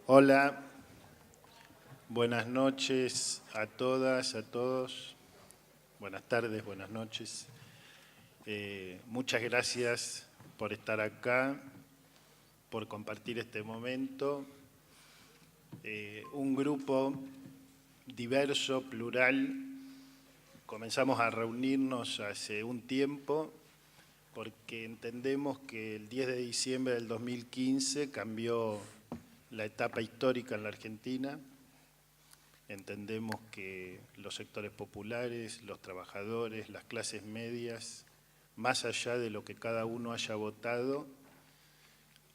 Hola, buenas noches a todas, a todos. Buenas tardes, buenas noches. Muchas gracias por estar acá, por compartir este momento. Un grupo diverso, plural. Comenzamos a reunirnos hace un tiempo porque entendemos que el 10 de diciembre del 2015 cambió la etapa histórica en la Argentina. Entendemos que los sectores populares, los trabajadores, las clases medias, más allá de lo que cada uno haya votado,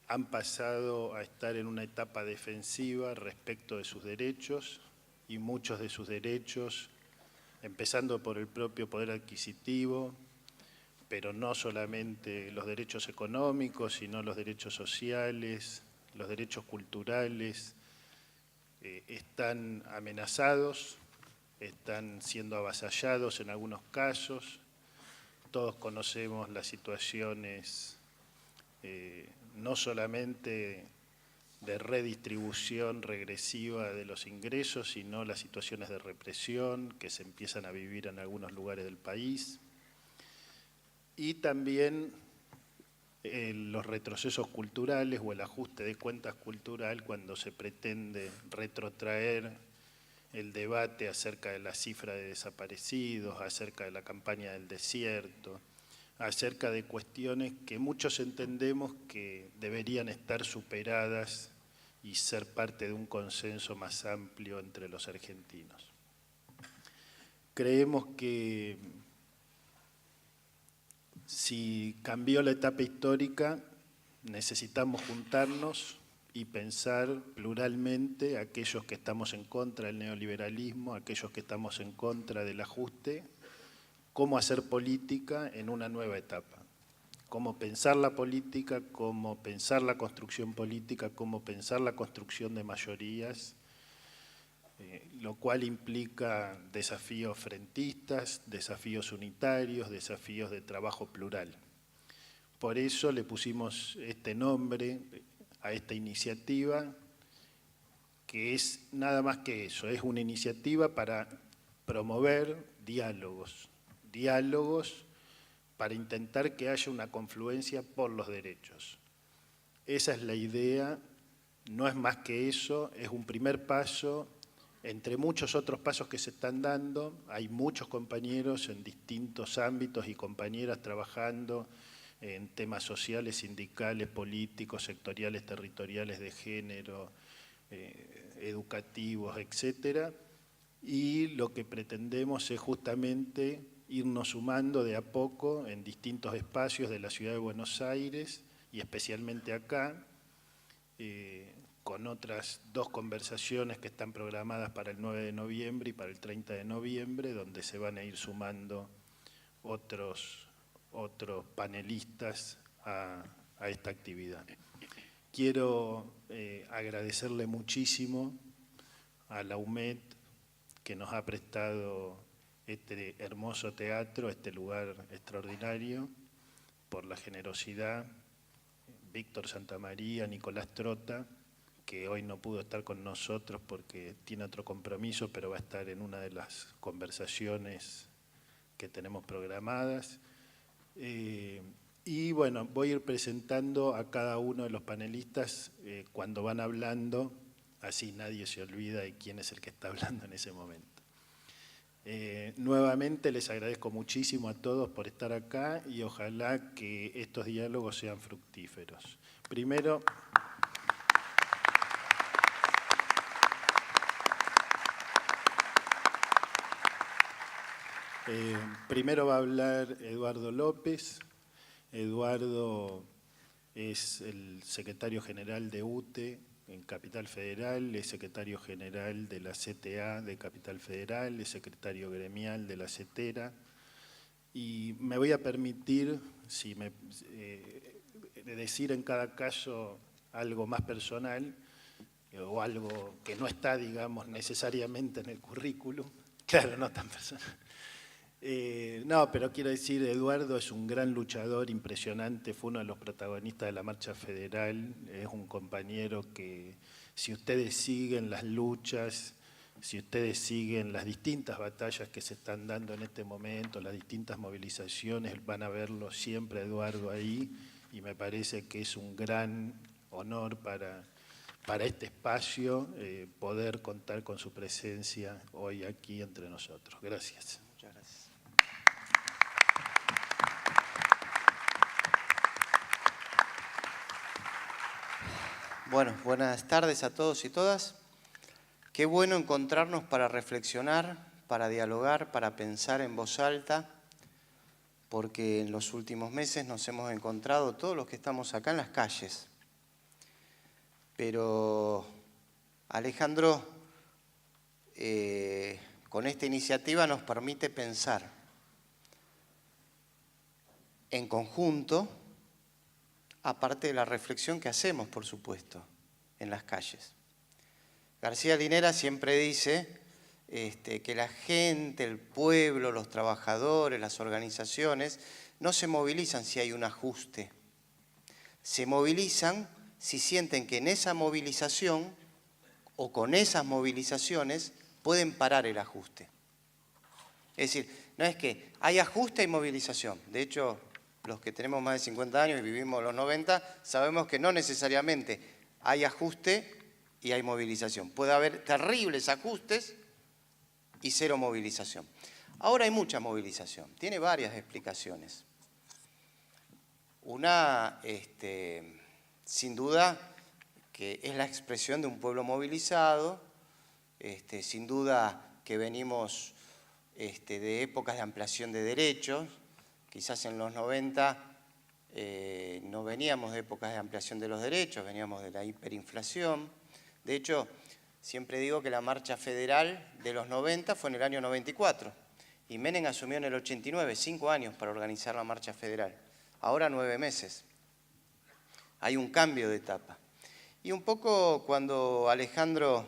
han pasado a estar en una etapa defensiva respecto de sus derechos, y muchos de sus derechos, empezando por el propio poder adquisitivo, pero no solamente los derechos económicos, sino los derechos sociales, los derechos culturales, están amenazados, están siendo avasallados en algunos casos. Todos conocemos las situaciones no solamente de redistribución regresiva de los ingresos, sino las situaciones de represión que se empiezan a vivir en algunos lugares del país. Y también los retrocesos culturales o el ajuste de cuentas cultural cuando se pretende retrotraer el debate acerca de la cifra de desaparecidos, acerca de la campaña del desierto, acerca de cuestiones que muchos entendemos que deberían estar superadas y ser parte de un consenso más amplio entre los argentinos. Creemos que si cambió la etapa histórica, necesitamos juntarnos y pensar pluralmente aquellos que estamos en contra del neoliberalismo, aquellos que estamos en contra del ajuste, cómo hacer política en una nueva etapa. Cómo pensar la política, cómo pensar la construcción política, cómo pensar la construcción de mayorías, lo cual implica desafíos frentistas, desafíos unitarios, desafíos de trabajo plural. Por eso le pusimos este nombre a esta iniciativa, que es nada más que eso, es una iniciativa para promover diálogos para intentar que haya una confluencia por los derechos. Esa es la idea, no es más que eso, es un primer paso entre muchos otros pasos que se están dando. Hay muchos compañeros en distintos ámbitos y compañeras trabajando en temas sociales, sindicales, políticos, sectoriales, territoriales, de género, educativos, etcétera. Y lo que pretendemos es justamente irnos sumando de a poco en distintos espacios de la ciudad de Buenos Aires y especialmente acá, con otras dos conversaciones que están programadas para el 9 de noviembre y para el 30 de noviembre, donde se van a ir sumando otros panelistas a esta actividad. Quiero agradecerle muchísimo a la UMED que nos ha prestado este hermoso teatro, este lugar extraordinario, por la generosidad. Víctor Santamaría, Nicolás Trota, que hoy no pudo estar con nosotros porque tiene otro compromiso, pero va a estar en una de las conversaciones que tenemos programadas. Y bueno, voy a ir presentando a cada uno de los panelistas cuando van hablando, así nadie se olvida de quién es el que está hablando en ese momento. Nuevamente les agradezco muchísimo a todos por estar acá y ojalá que estos diálogos sean fructíferos. Primero va a hablar Eduardo López. Eduardo es el secretario general de UTE en Capital Federal, es secretario general de la CTA de Capital Federal, es secretario gremial de la CETERA, y me voy a permitir decir en cada caso algo más personal o algo que no está, digamos, necesariamente en el currículum, claro, no tan personal. No, pero quiero decir, Eduardo es un gran luchador, impresionante, fue uno de los protagonistas de la Marcha Federal, es un compañero que, si ustedes siguen las luchas, si ustedes siguen las distintas batallas que se están dando en este momento, las distintas movilizaciones, van a verlo siempre, Eduardo, ahí, y me parece que es un gran honor para este espacio poder contar con su presencia hoy aquí entre nosotros. Gracias. Muchas gracias. Bueno, buenas tardes a todos y todas. Qué bueno encontrarnos para reflexionar, para dialogar, para pensar en voz alta, porque en los últimos meses nos hemos encontrado todos los que estamos acá en las calles. Pero Alejandro, con esta iniciativa nos permite pensar en conjunto, aparte de la reflexión que hacemos, por supuesto, en las calles. García Linera siempre dice que la gente, el pueblo, los trabajadores, las organizaciones, no se movilizan si hay un ajuste. Se movilizan si sienten que en esa movilización o con esas movilizaciones pueden parar el ajuste. Es decir, no es que hay ajuste y movilización. De hecho, los que tenemos más de 50 años y vivimos los 90, sabemos que no necesariamente hay ajuste y hay movilización. Puede haber terribles ajustes y cero movilización. Ahora hay mucha movilización, tiene varias explicaciones. Una, sin duda, que es la expresión de un pueblo movilizado, sin duda que venimos de épocas de ampliación de derechos. Quizás en los 90 no veníamos de épocas de ampliación de los derechos, veníamos de la hiperinflación. De hecho, siempre digo que la marcha federal de los 90 fue en el año 94 y Menem asumió en el 89, 5 años para organizar la marcha federal. Ahora 9 meses. Hay un cambio de etapa. Y un poco cuando Alejandro,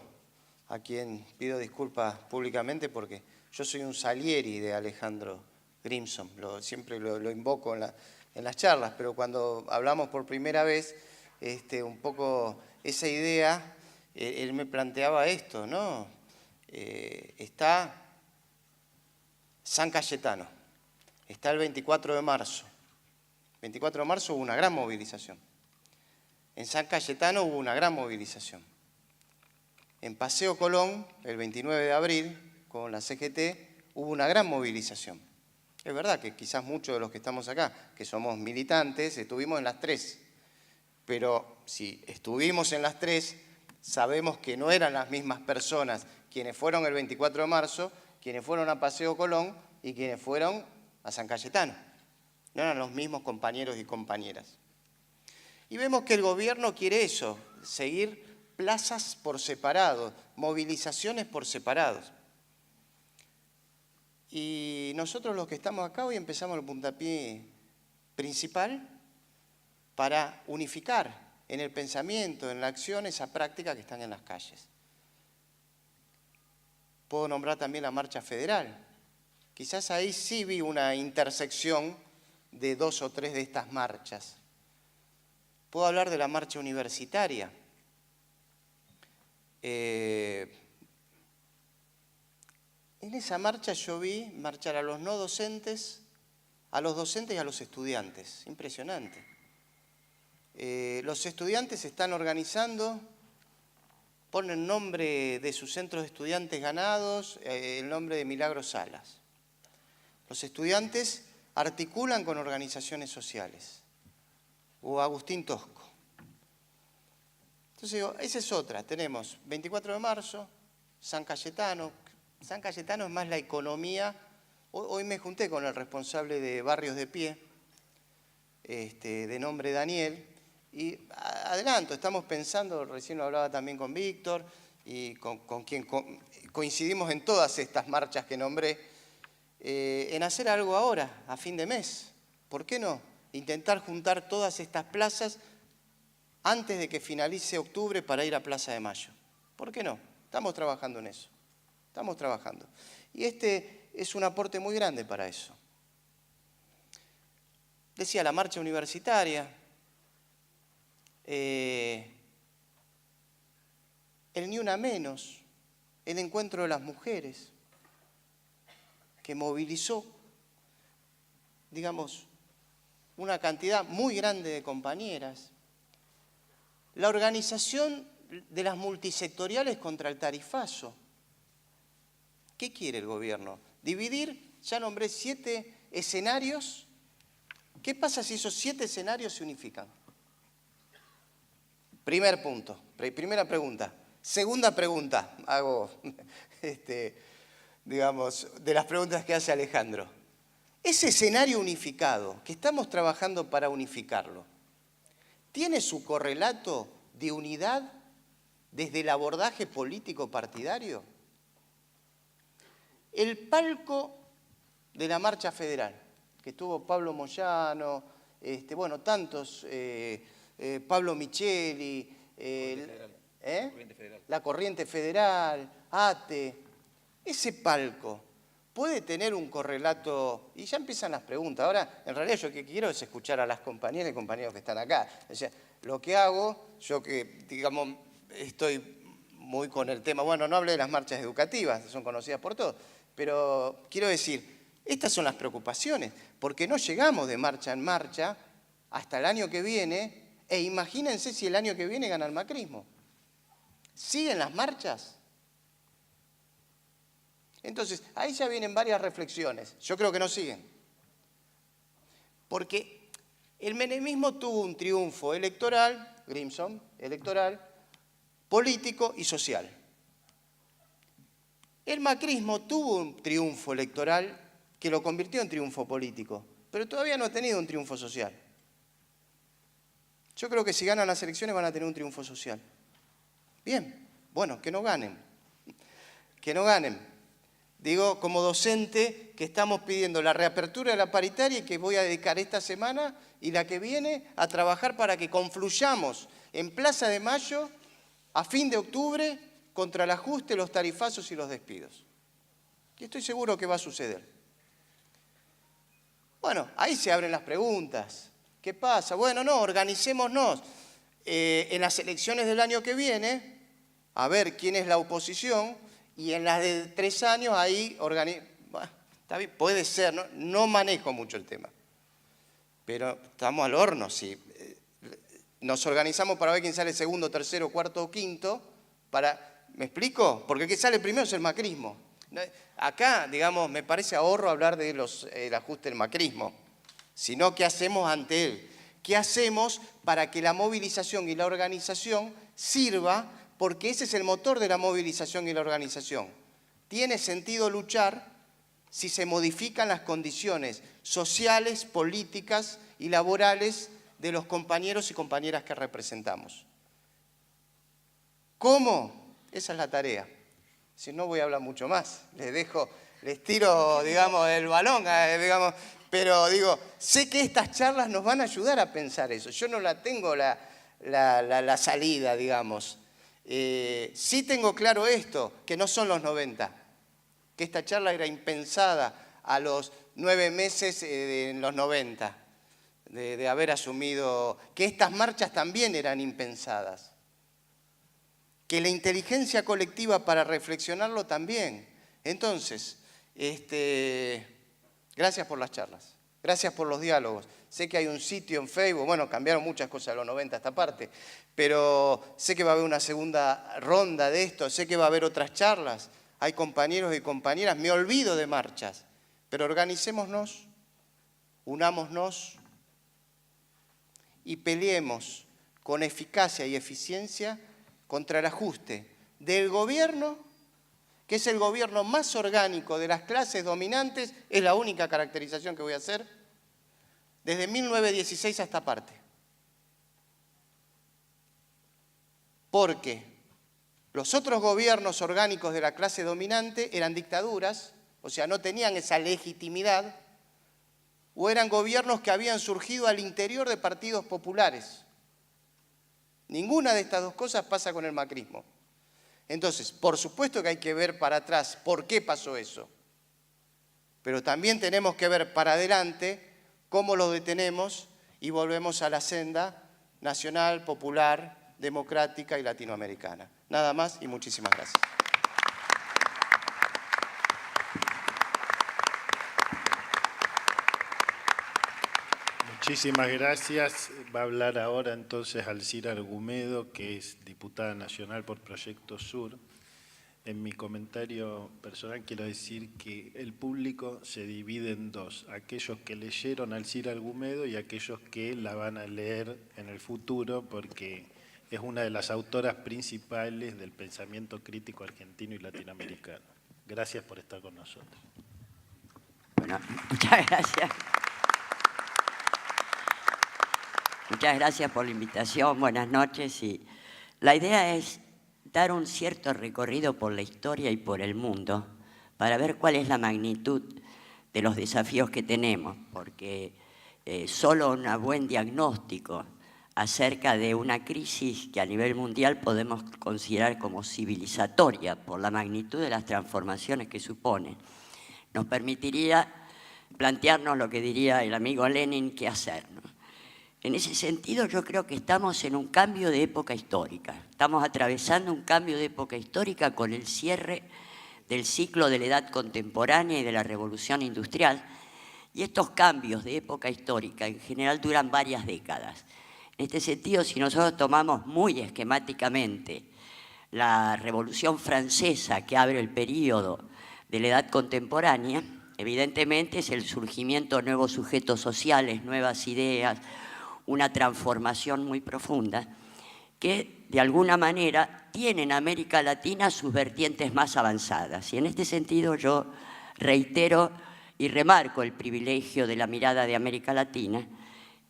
a quien pido disculpas públicamente porque yo soy un Salieri de Alejandro Grimson, siempre lo invoco en las charlas, pero cuando hablamos por primera vez, un poco esa idea, él me planteaba esto, ¿no? Está San Cayetano, está el 24 de marzo. El 24 de marzo hubo una gran movilización. En San Cayetano hubo una gran movilización. En Paseo Colón, el 29 de abril, con la CGT, hubo una gran movilización. Es verdad que quizás muchos de los que estamos acá, que somos militantes, estuvimos en las tres. Pero si estuvimos en las tres, sabemos que no eran las mismas personas quienes fueron el 24 de marzo, quienes fueron a Paseo Colón y quienes fueron a San Cayetano. No eran los mismos compañeros y compañeras. Y vemos que el gobierno quiere eso, seguir plazas por separado, movilizaciones por separados. Y nosotros los que estamos acá hoy empezamos el puntapié principal para unificar en el pensamiento, en la acción, esa práctica que están en las calles. Puedo nombrar también la marcha federal. Quizás ahí sí vi una intersección de 2 o 3 de estas marchas. Puedo hablar de la marcha universitaria. En esa marcha yo vi marchar a los no docentes, a los docentes y a los estudiantes. Impresionante. Los estudiantes se están organizando, ponen nombre de sus centros de estudiantes ganados, el nombre de Milagros Salas. Los estudiantes articulan con organizaciones sociales. O Agustín Tosco. Entonces digo, esa es otra. Tenemos 24 de marzo, San Cayetano. San Cayetano es más la economía. Hoy me junté con el responsable de Barrios de Pie, de nombre Daniel, y adelanto, estamos pensando, recién lo hablaba también con Víctor, y con quien coincidimos en todas estas marchas que nombré, en hacer algo ahora, a fin de mes. ¿Por qué no? Intentar juntar todas estas plazas antes de que finalice octubre para ir a Plaza de Mayo. ¿Por qué no? Estamos trabajando en eso. Estamos trabajando. Y este es un aporte muy grande para eso. Decía la marcha universitaria, el Ni Una Menos, el encuentro de las mujeres, que movilizó, digamos, una cantidad muy grande de compañeras. La organización de las multisectoriales contra el tarifazo. ¿Qué quiere el gobierno? Dividir, ya nombré 7 escenarios. ¿Qué pasa si esos 7 escenarios se unifican? Primer punto, primera pregunta. Segunda pregunta, hago, digamos, de las preguntas que hace Alejandro. Ese escenario unificado, que estamos trabajando para unificarlo, ¿tiene su correlato de unidad desde el abordaje político partidario? El palco de la marcha federal, que estuvo Pablo Moyano, bueno, tantos, Pablo Micheli, la Corriente Federal, ATE, ese palco puede tener un correlato, y ya empiezan las preguntas. Ahora, en realidad yo lo que quiero es escuchar a las compañeras y compañeros que están acá. O sea, lo que hago, yo que, digamos, estoy muy con el tema, bueno, no hablé de las marchas educativas, son conocidas por todos, pero quiero decir, estas son las preocupaciones, porque no llegamos de marcha en marcha hasta el año que viene, e imagínense si el año que viene gana el macrismo. ¿Siguen las marchas? Entonces, ahí ya vienen varias reflexiones. Yo creo que no siguen. Porque el menemismo tuvo un triunfo electoral, Grimson, electoral, político y social. El macrismo tuvo un triunfo electoral que lo convirtió en triunfo político, pero todavía no ha tenido un triunfo social. Yo creo que si ganan las elecciones van a tener un triunfo social. Bien, bueno, que no ganen. Que no ganen. Digo, como docente, que estamos pidiendo la reapertura de la paritaria y que voy a dedicar esta semana y la que viene a trabajar para que confluyamos en Plaza de Mayo a fin de octubre contra el ajuste, los tarifazos y los despidos. Y estoy seguro que va a suceder. Bueno, ahí se abren las preguntas. ¿Qué pasa? Bueno, no, organicémonos en las elecciones del año que viene, a ver quién es la oposición, y en las de 3 años ahí bueno, está bien, puede ser, no manejo mucho el tema. Pero estamos al horno, sí. Nos organizamos para ver quién sale segundo, tercero, cuarto o quinto, ¿me explico? Porque el que sale primero es el macrismo. Acá, digamos, me parece ahorro hablar del ajuste del macrismo, sino qué hacemos ante él. ¿Qué hacemos para que la movilización y la organización sirva? Porque ese es el motor de la movilización y la organización. Tiene sentido luchar si se modifican las condiciones sociales, políticas y laborales de los compañeros y compañeras que representamos. ¿Cómo? Esa es la tarea. Si no voy a hablar mucho más, les tiro, digamos, el balón, digamos, pero digo, sé que estas charlas nos van a ayudar a pensar eso. Yo no la tengo la salida, digamos. Sí tengo claro esto, que no son los 90, que esta charla era impensada a los 9 meses en los 90, de haber asumido que estas marchas también eran impensadas, que la inteligencia colectiva para reflexionarlo también. Entonces, gracias por las charlas, gracias por los diálogos. Sé que hay un sitio en Facebook, bueno, cambiaron muchas cosas de los 90 a esta parte, pero sé que va a haber una segunda ronda de esto, sé que va a haber otras charlas, hay compañeros y compañeras, me olvido de marchas, pero organicémonos, unámonos y peleemos con eficacia y eficiencia contra el ajuste del gobierno, que es el gobierno más orgánico de las clases dominantes, es la única caracterización que voy a hacer, desde 1916 a esta parte. Porque los otros gobiernos orgánicos de la clase dominante eran dictaduras, o sea, no tenían esa legitimidad, o eran gobiernos que habían surgido al interior de partidos populares. Ninguna de estas dos cosas pasa con el macrismo. Entonces, por supuesto que hay que ver para atrás por qué pasó eso. pero también tenemos que ver para adelante cómo lo detenemos y volvemos a la senda nacional, popular, democrática y latinoamericana. Nada más y muchísimas gracias. Muchísimas gracias. Va a hablar ahora entonces Alcira Argumedo, que es diputada nacional por Proyecto Sur. En mi comentario personal quiero decir que el público se divide en dos: aquellos que leyeron a Alcira Argumedo y aquellos que la van a leer en el futuro, porque es una de las autoras principales del pensamiento crítico argentino y latinoamericano. Gracias por estar con nosotros. Bueno, muchas gracias. Muchas gracias por la invitación, buenas noches. Y la idea es dar un cierto recorrido por la historia y por el mundo para ver cuál es la magnitud de los desafíos que tenemos, porque solo un buen diagnóstico acerca de una crisis que a nivel mundial podemos considerar como civilizatoria por la magnitud de las transformaciones que supone, nos permitiría plantearnos lo que diría el amigo Lenin, qué hacer, ¿no? En ese sentido, yo creo que estamos en un cambio de época histórica. Estamos atravesando un cambio de época histórica con el cierre del ciclo de la edad contemporánea y de la revolución industrial. Y estos cambios de época histórica en general duran varias décadas. En este sentido, si nosotros tomamos muy esquemáticamente la Revolución Francesa, que abre el período de la edad contemporánea, evidentemente es el surgimiento de nuevos sujetos sociales, nuevas ideas, una transformación muy profunda que de alguna manera tiene en América Latina sus vertientes más avanzadas. Y en este sentido yo reitero y remarco el privilegio de la mirada de América Latina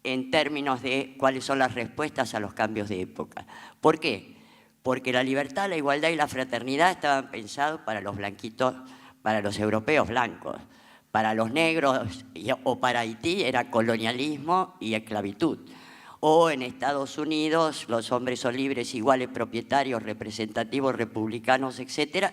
en términos de cuáles son las respuestas a los cambios de época. ¿Por qué? Porque la libertad, la igualdad y la fraternidad estaban pensados para los blanquitos, para los europeos blancos. Para los negros o para Haití era colonialismo y esclavitud. O en Estados Unidos los hombres son libres, iguales, propietarios, representativos, republicanos, etc.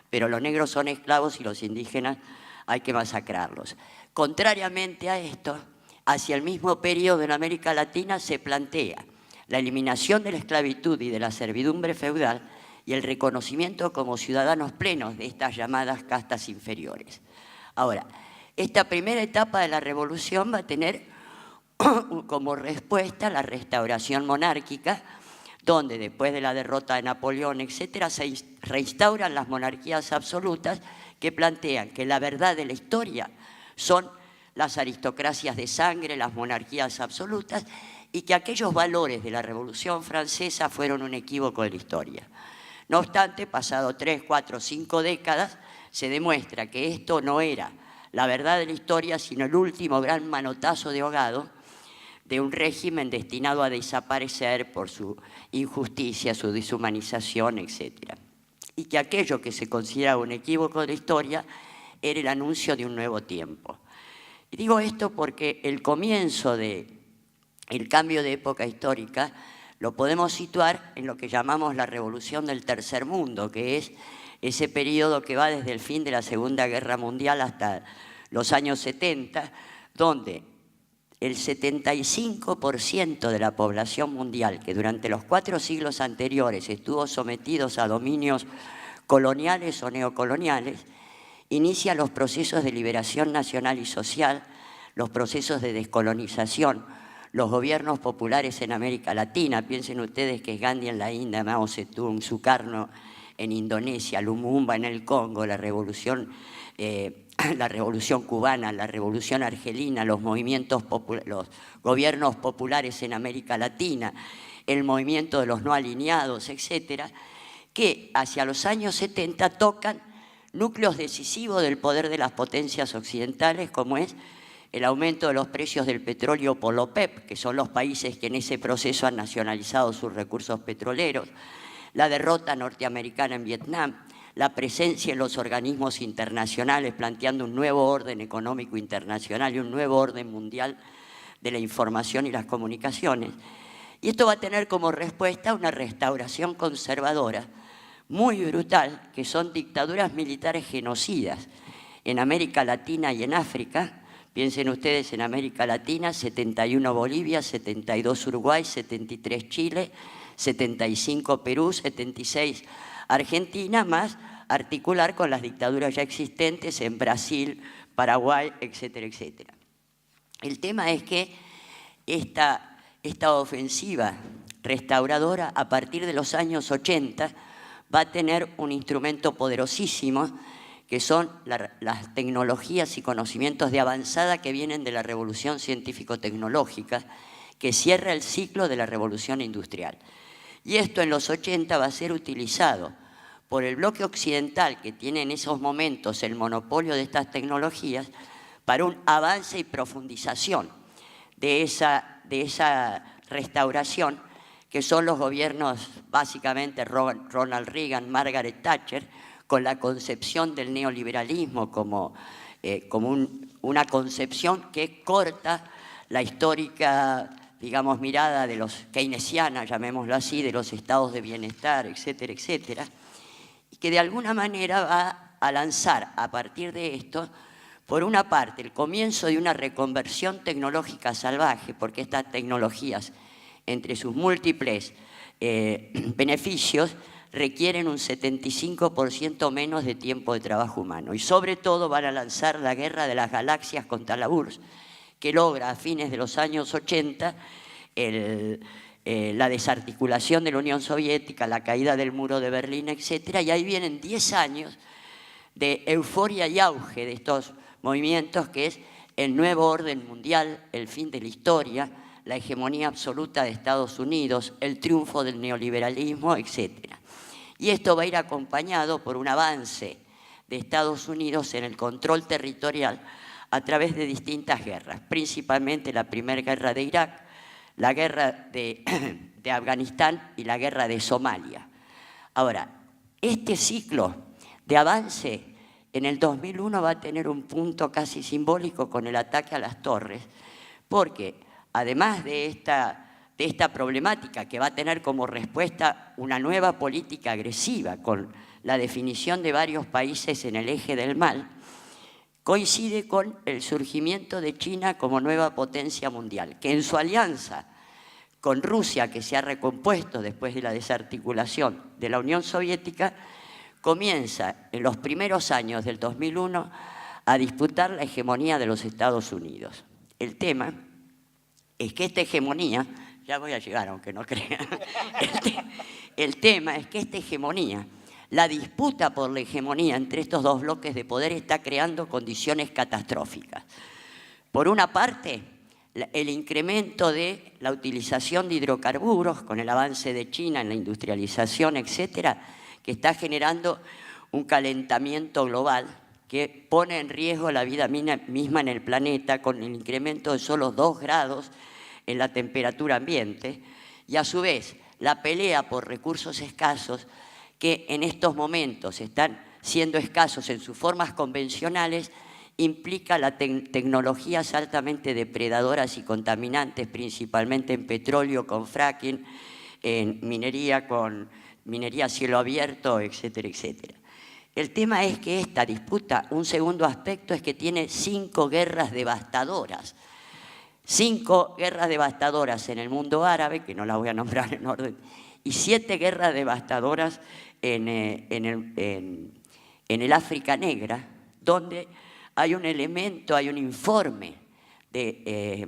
Pero los negros son esclavos y los indígenas hay que masacrarlos. Contrariamente a esto, hacia el mismo periodo en América Latina se plantea la eliminación de la esclavitud y de la servidumbre feudal y el reconocimiento como ciudadanos plenos de estas llamadas castas inferiores. Ahora, esta primera etapa de la revolución va a tener como respuesta la restauración monárquica, donde después de la derrota de Napoleón, etc., se reinstauran las monarquías absolutas que plantean que la verdad de la historia son las aristocracias de sangre, las monarquías absolutas, y que aquellos valores de la Revolución Francesa fueron un equívoco de la historia. No obstante, pasado 3, 4, 5 décadas, se demuestra que esto no era la verdad de la historia, sino el último gran manotazo de ahogado de un régimen destinado a desaparecer por su injusticia, su deshumanización, etc. Y que aquello que se consideraba un equívoco de la historia era el anuncio de un nuevo tiempo. Y digo esto porque el comienzo del cambio de época histórica lo podemos situar en lo que llamamos la Revolución del Tercer Mundo, que es ese periodo que va desde el fin de la Segunda Guerra Mundial hasta los años 70, donde el 75% de la población mundial, que durante los 4 siglos anteriores estuvo sometidos a dominios coloniales o neocoloniales, inicia los procesos de liberación nacional y social, los procesos de descolonización, los gobiernos populares en América Latina. Piensen ustedes que Gandhi en la India, Mao Zedong, Sukarno en Indonesia, Lumumba en el Congo, la revolución cubana, la revolución argelina, los gobiernos populares en América Latina, el movimiento de los no alineados, etcétera, que hacia los años 70 tocan núcleos decisivos del poder de las potencias occidentales, como es el aumento de los precios del petróleo por la OPEP, que son los países que en ese proceso han nacionalizado sus recursos petroleros, la derrota norteamericana en Vietnam, la presencia en los organismos internacionales planteando un nuevo orden económico internacional y un nuevo orden mundial de la información y las comunicaciones. Y esto va a tener como respuesta una restauración conservadora muy brutal, que son dictaduras militares genocidas, en América Latina y en África. Piensen ustedes en América Latina, 71 Bolivia, 72 Uruguay, 73 Chile, 75 Perú, 76 Argentina, más articular con las dictaduras ya existentes en Brasil, Paraguay, etcétera, etcétera. El tema es que esta ofensiva restauradora, a partir de los años 80, va a tener un instrumento poderosísimo, que son las tecnologías y conocimientos de avanzada que vienen de la revolución científico-tecnológica, que cierra el ciclo de la revolución industrial. Y esto en los 80 va a ser utilizado por el bloque occidental, que tiene en esos momentos el monopolio de estas tecnologías, para un avance y profundización de esa restauración, que son los gobiernos, básicamente Ronald Reagan, Margaret Thatcher, con la concepción del neoliberalismo como una concepción que corta la histórica, digamos, mirada de los keynesiana, llamémoslo así, de los estados de bienestar, etcétera, etcétera, y que de alguna manera va a lanzar a partir de esto, por una parte, el comienzo de una reconversión tecnológica salvaje, porque estas tecnologías, entre sus múltiples beneficios, requieren un 75% menos de tiempo de trabajo humano. Y sobre todo van a lanzar la guerra de las galaxias contra la URSS, que logra a fines de los años 80 la desarticulación de la Unión Soviética, la caída del muro de Berlín, etc. Y ahí vienen 10 años de euforia y auge de estos movimientos, que es el nuevo orden mundial, el fin de la historia, la hegemonía absoluta de Estados Unidos, el triunfo del neoliberalismo, etc. Y esto va a ir acompañado por un avance de Estados Unidos en el control territorial a través de distintas guerras, principalmente la primera guerra de Irak, la guerra de Afganistán y la guerra de Somalia. Ahora, este ciclo de avance en el 2001 va a tener un punto casi simbólico con el ataque a las torres, porque además de esta problemática que va a tener como respuesta una nueva política agresiva con la definición de varios países en el eje del mal, coincide con el surgimiento de China como nueva potencia mundial, que en su alianza con Rusia, que se ha recompuesto después de la desarticulación de la Unión Soviética, comienza en los primeros años del 2001 a disputar la hegemonía de los Estados Unidos. El tema es que esta hegemonía, ya voy a llegar aunque no crean, el tema es que esta hegemonía, la disputa por la hegemonía entre estos dos bloques de poder está creando condiciones catastróficas. Por una parte, el incremento de la utilización de hidrocarburos con el avance de China en la industrialización, etcétera, que está generando un calentamiento global que pone en riesgo la vida misma en el planeta con el incremento de solo 2 grados en la temperatura ambiente, y a su vez la pelea por recursos escasos que en estos momentos están siendo escasos en sus formas convencionales, implica las tecnologías altamente depredadoras y contaminantes, principalmente en petróleo con fracking, en minería con minería a cielo abierto, etcétera, etcétera. El tema es que esta disputa, un segundo aspecto, es que tiene 5 guerras devastadoras. 5 guerras devastadoras en el mundo árabe, que no las voy a nombrar en orden, y 7 guerras devastadoras en el África Negra, donde hay un elemento, hay un informe de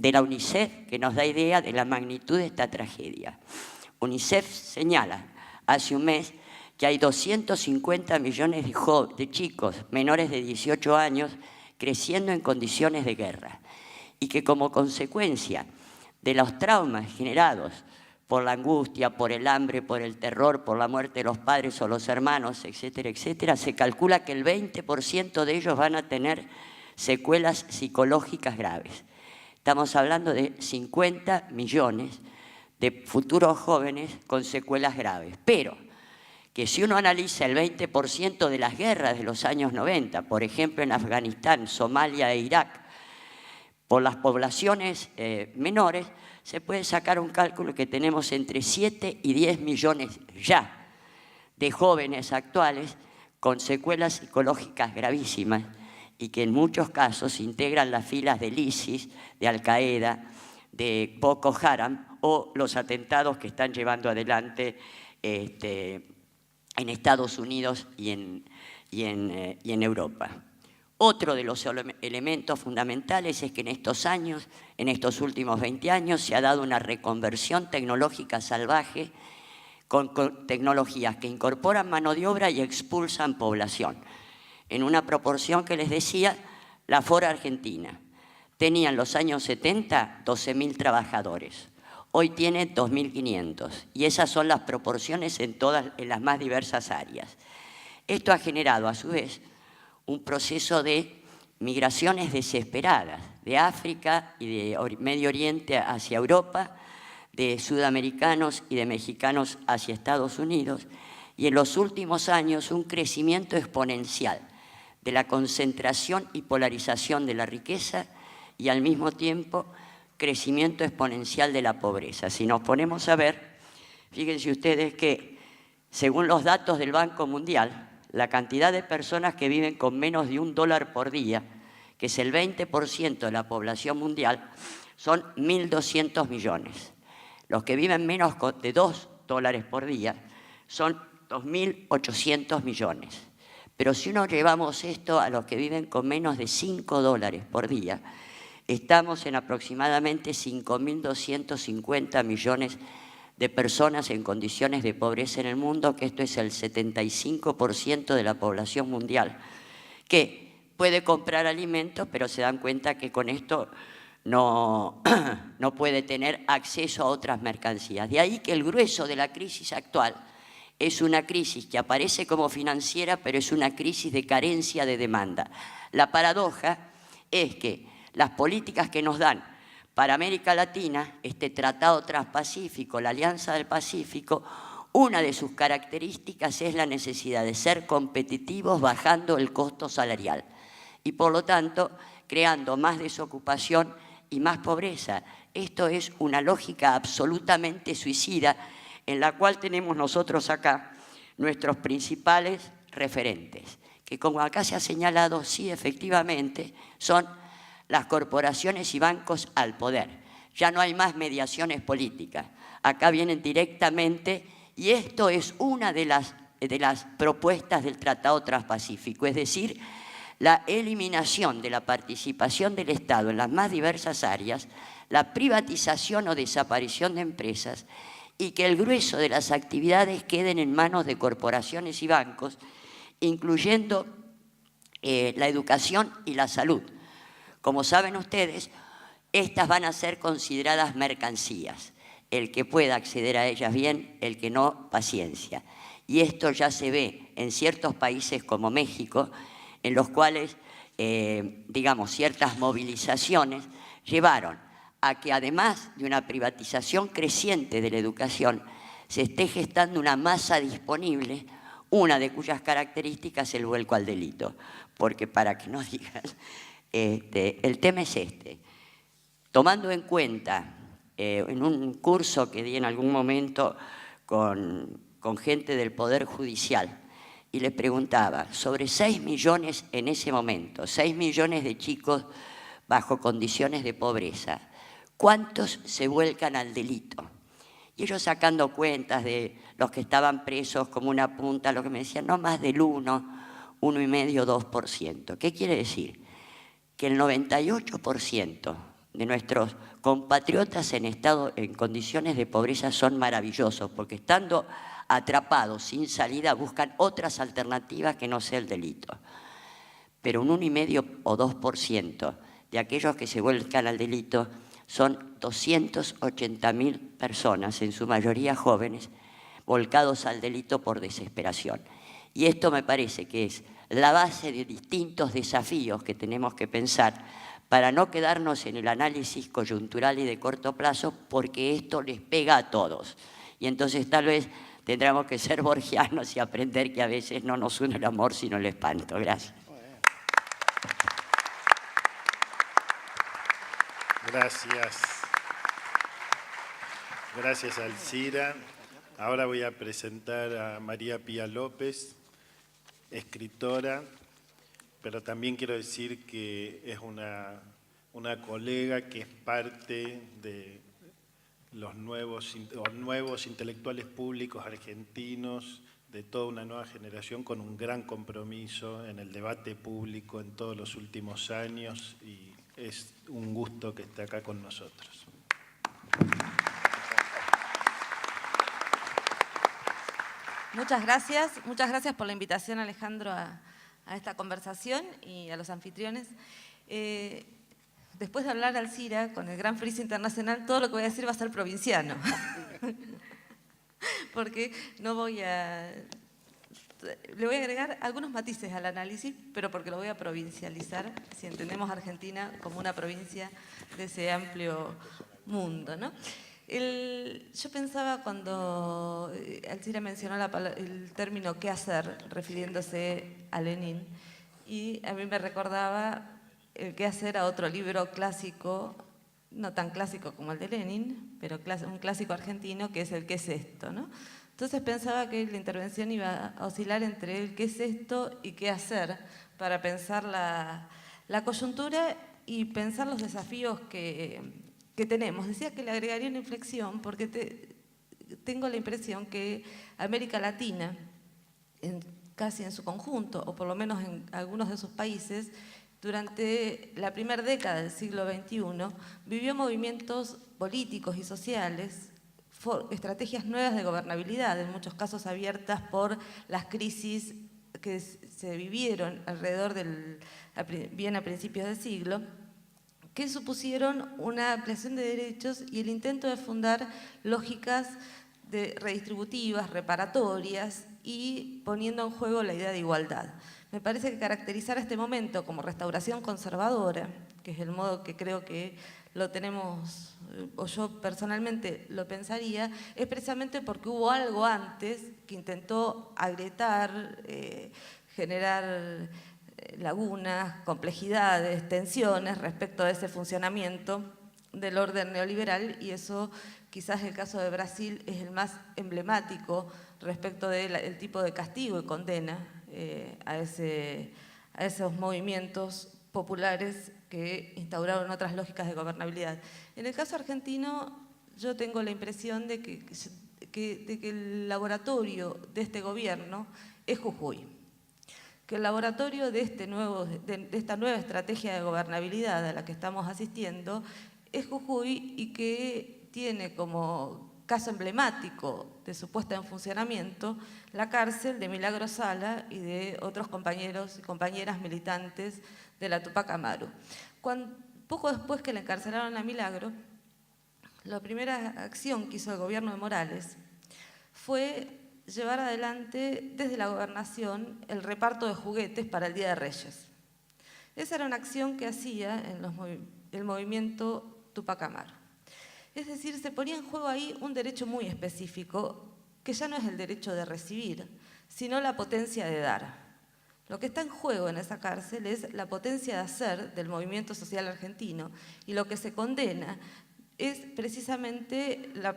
la UNICEF que nos da idea de la magnitud de esta tragedia. UNICEF señala hace un mes que hay 250 millones de chicos menores de 18 años creciendo en condiciones de guerra, y que como consecuencia de los traumas generados por la angustia, por el hambre, por el terror, por la muerte de los padres o los hermanos, etcétera, etcétera, se calcula que el 20% de ellos van a tener secuelas psicológicas graves. Estamos hablando de 50 millones de futuros jóvenes con secuelas graves, pero que si uno analiza el 20% de las guerras de los años 90, por ejemplo en Afganistán, Somalia e Irak, por las poblaciones menores, se puede sacar un cálculo que tenemos entre 7 y 10 millones ya de jóvenes actuales con secuelas psicológicas gravísimas y que en muchos casos integran las filas del ISIS, de Al-Qaeda, de Boko Haram o los atentados que están llevando adelante en Estados Unidos y en Europa. Otro de los elementos fundamentales es que en estos años, en estos últimos 20 años, se ha dado una reconversión tecnológica salvaje con tecnologías que incorporan mano de obra y expulsan población. En una proporción que les decía, la Ford Argentina tenía en los años 70 12.000 trabajadores. Hoy tiene 2.500 y esas son las proporciones en las más diversas áreas. Esto ha generado, a su vez, un proceso de migraciones desesperadas de África y de Medio Oriente hacia Europa, de sudamericanos y de mexicanos hacia Estados Unidos, y en los últimos años un crecimiento exponencial de la concentración y polarización de la riqueza y al mismo tiempo crecimiento exponencial de la pobreza. Si nos ponemos a ver, fíjense ustedes que según los datos del Banco Mundial, la cantidad de personas que viven con menos de $1 por día, que es el 20% de la población mundial, son 1.200 millones. Los que viven menos de $2 por día son 2.800 millones. Pero si uno llevamos esto a los que viven con menos de $5 por día, estamos en aproximadamente 5.250 millones de personas en condiciones de pobreza en el mundo, que esto es el 75% de la población mundial, que puede comprar alimentos, pero se dan cuenta que con esto no puede tener acceso a otras mercancías. De ahí que el grueso de la crisis actual es una crisis que aparece como financiera, pero es una crisis de carencia de demanda. La paradoja es que las políticas que nos dan para América Latina, este Tratado Transpacífico, la Alianza del Pacífico, una de sus características es la necesidad de ser competitivos bajando el costo salarial y, por lo tanto, creando más desocupación y más pobreza. Esto es una lógica absolutamente suicida en la cual tenemos nosotros acá nuestros principales referentes, que como acá se ha señalado, sí, efectivamente, son las corporaciones y bancos al poder. Ya no hay más mediaciones políticas. Acá vienen directamente, y esto es una de las propuestas del Tratado Transpacífico, es decir, la eliminación de la participación del Estado en las más diversas áreas, la privatización o desaparición de empresas y que el grueso de las actividades queden en manos de corporaciones y bancos, incluyendo la educación y la salud. Como saben ustedes, estas van a ser consideradas mercancías. El que pueda acceder a ellas bien, el que no, paciencia. Y esto ya se ve en ciertos países como México, en los cuales, digamos, ciertas movilizaciones llevaron a que además de una privatización creciente de la educación, se esté gestando una masa disponible, una de cuyas características es el vuelco al delito. Porque para que no digan, el tema es este. Tomando en cuenta, en un curso que di en algún momento con gente del Poder Judicial, y les preguntaba, sobre 6 millones en ese momento, 6 millones de chicos bajo condiciones de pobreza, ¿cuántos se vuelcan al delito? Y ellos sacando cuentas de los que estaban presos como una punta, lo que me decían, no más del 1,5, 2%. ¿Qué quiere decir? Que el 98% de nuestros compatriotas en condiciones de pobreza son maravillosos, porque estando atrapados sin salida buscan otras alternativas que no sea el delito. Pero un 1,5 o 2% de aquellos que se vuelcan al delito son 280.000 personas, en su mayoría jóvenes, volcados al delito por desesperación. Y esto me parece que es la base de distintos desafíos que tenemos que pensar para no quedarnos en el análisis coyuntural y de corto plazo, porque esto les pega a todos. Y entonces tal vez tendremos que ser borgianos y aprender que a veces no nos une el amor sino el espanto. Gracias. Gracias. Gracias, Alcira. Ahora voy a presentar a María Pía López, escritora, pero también quiero decir que es una colega que es parte de los nuevos intelectuales públicos argentinos, de toda una nueva generación con un gran compromiso en el debate público en todos los últimos años, y es un gusto que esté acá con nosotros. Muchas gracias por la invitación, Alejandro, a esta conversación y a los anfitriones. Después de hablar Alcira con el Gran Friso Internacional, todo lo que voy a decir va a ser provinciano. Porque no voy a... Le voy a agregar algunos matices al análisis, pero porque lo voy a provincializar, si entendemos Argentina como una provincia de ese amplio mundo, ¿no? Yo pensaba cuando Alcira mencionó el término «qué hacer», refiriéndose a Lenin, y a mí me recordaba el «qué hacer» a otro libro clásico, no tan clásico como el de Lenin, pero un clásico argentino, que es el «¿Qué es esto?», ¿no? Entonces pensaba que la intervención iba a oscilar entre el «qué es esto?» y «qué hacer», para pensar la coyuntura y pensar los desafíos que tenemos. Decía que le agregaría una inflexión porque tengo la impresión que América Latina, casi en su conjunto, o por lo menos en algunos de sus países, durante la primera década del siglo XXI, vivió movimientos políticos y sociales, estrategias nuevas de gobernabilidad, en muchos casos abiertas por las crisis que se vivieron alrededor bien a principios del siglo, que supusieron una ampliación de derechos y el intento de fundar lógicas redistributivas, reparatorias y poniendo en juego la idea de igualdad. Me parece que caracterizar este momento como restauración conservadora, que es el modo que creo que lo tenemos, o yo personalmente lo pensaría, es precisamente porque hubo algo antes que intentó agrietar, generar lagunas, complejidades, tensiones respecto a ese funcionamiento del orden neoliberal, y eso quizás el caso de Brasil es el más emblemático respecto del tipo de castigo y condena a esos movimientos populares que instauraron otras lógicas de gobernabilidad. En el caso argentino, yo tengo la impresión de que el laboratorio de este gobierno es Jujuy, que el laboratorio de esta nueva estrategia de gobernabilidad a la que estamos asistiendo es Jujuy, y que tiene como caso emblemático de su puesta en funcionamiento la cárcel de Milagro Sala y de otros compañeros y compañeras militantes de la Tupac Amaru. Poco después que le encarcelaron a Milagro, la primera acción que hizo el gobierno de Morales fue llevar adelante desde la gobernación el reparto de juguetes para el Día de Reyes. Esa era una acción que hacía el movimiento Tupac Amaru. Es decir, se ponía en juego ahí un derecho muy específico, que ya no es el derecho de recibir, sino la potencia de dar. Lo que está en juego en esa cárcel es la potencia de hacer del movimiento social argentino, y lo que se condena es precisamente la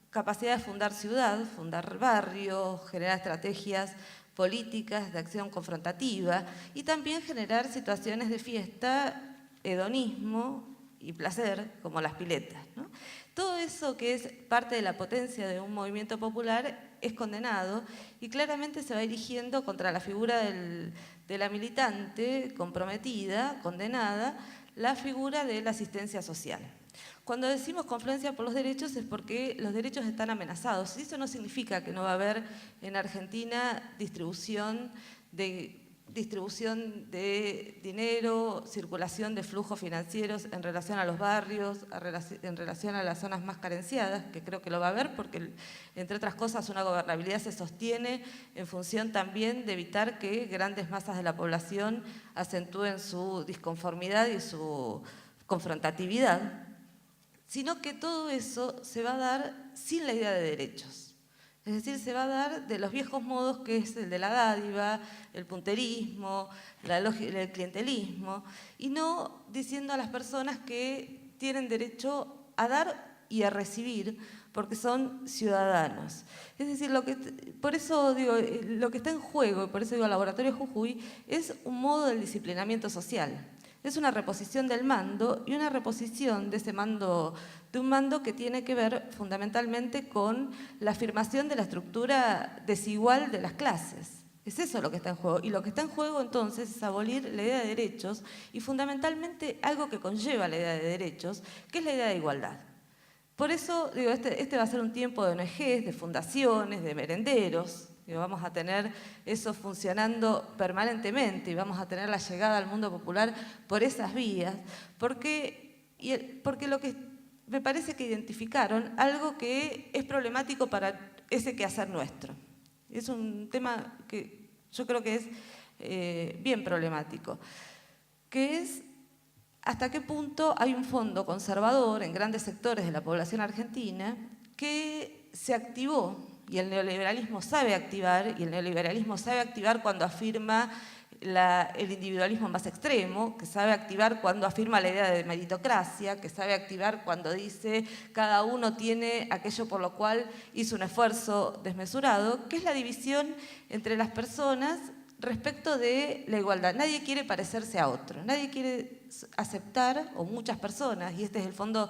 capacidad de fundar ciudad, fundar barrios, generar estrategias políticas de acción confrontativa y también generar situaciones de fiesta, hedonismo y placer, como las piletas, ¿no? Todo eso que es parte de la potencia de un movimiento popular es condenado, y claramente se va erigiendo contra la figura de la militante comprometida, condenada, la figura de la asistencia social. Cuando decimos confluencia por los derechos es porque los derechos están amenazados. Y eso no significa que no va a haber en Argentina distribución de dinero, circulación de flujos financieros en relación a los barrios, en relación a las zonas más carenciadas, que creo que lo va a haber porque, entre otras cosas, una gobernabilidad se sostiene en función también de evitar que grandes masas de la población acentúen su disconformidad y su confrontatividad, sino que todo eso se va a dar sin la idea de derechos. Es decir, se va a dar de los viejos modos, que es el de la dádiva, el punterismo, el clientelismo, y no diciendo a las personas que tienen derecho a dar y a recibir, porque son ciudadanos. Es decir, por eso digo, lo que está en juego, y por eso digo Laboratorio Jujuy, es un modo del disciplinamiento social. Es una reposición del mando y una reposición de ese mando, de un mando que tiene que ver fundamentalmente con la afirmación de la estructura desigual de las clases. Es eso lo que está en juego. Y lo que está en juego entonces es abolir la idea de derechos y fundamentalmente algo que conlleva la idea de derechos, que es la idea de igualdad. Por eso, digo, este va a ser un tiempo de ONGs, de fundaciones, de merenderos. Digo, vamos a tener eso funcionando permanentemente y vamos a tener la llegada al mundo popular por esas vías, porque lo que me parece que identificaron algo que es problemático para ese quehacer nuestro. Es un tema que yo creo que es bien problemático, que es hasta qué punto hay un fondo conservador en grandes sectores de la población argentina que se activó, y el neoliberalismo sabe activar, y el neoliberalismo sabe activar cuando afirma el individualismo más extremo, que sabe activar cuando afirma la idea de meritocracia, que sabe activar cuando dice cada uno tiene aquello por lo cual hizo un esfuerzo desmesurado, que es la división entre las personas respecto de la igualdad. Nadie quiere parecerse a otro, nadie quiere aceptar, o muchas personas, y este es el fondo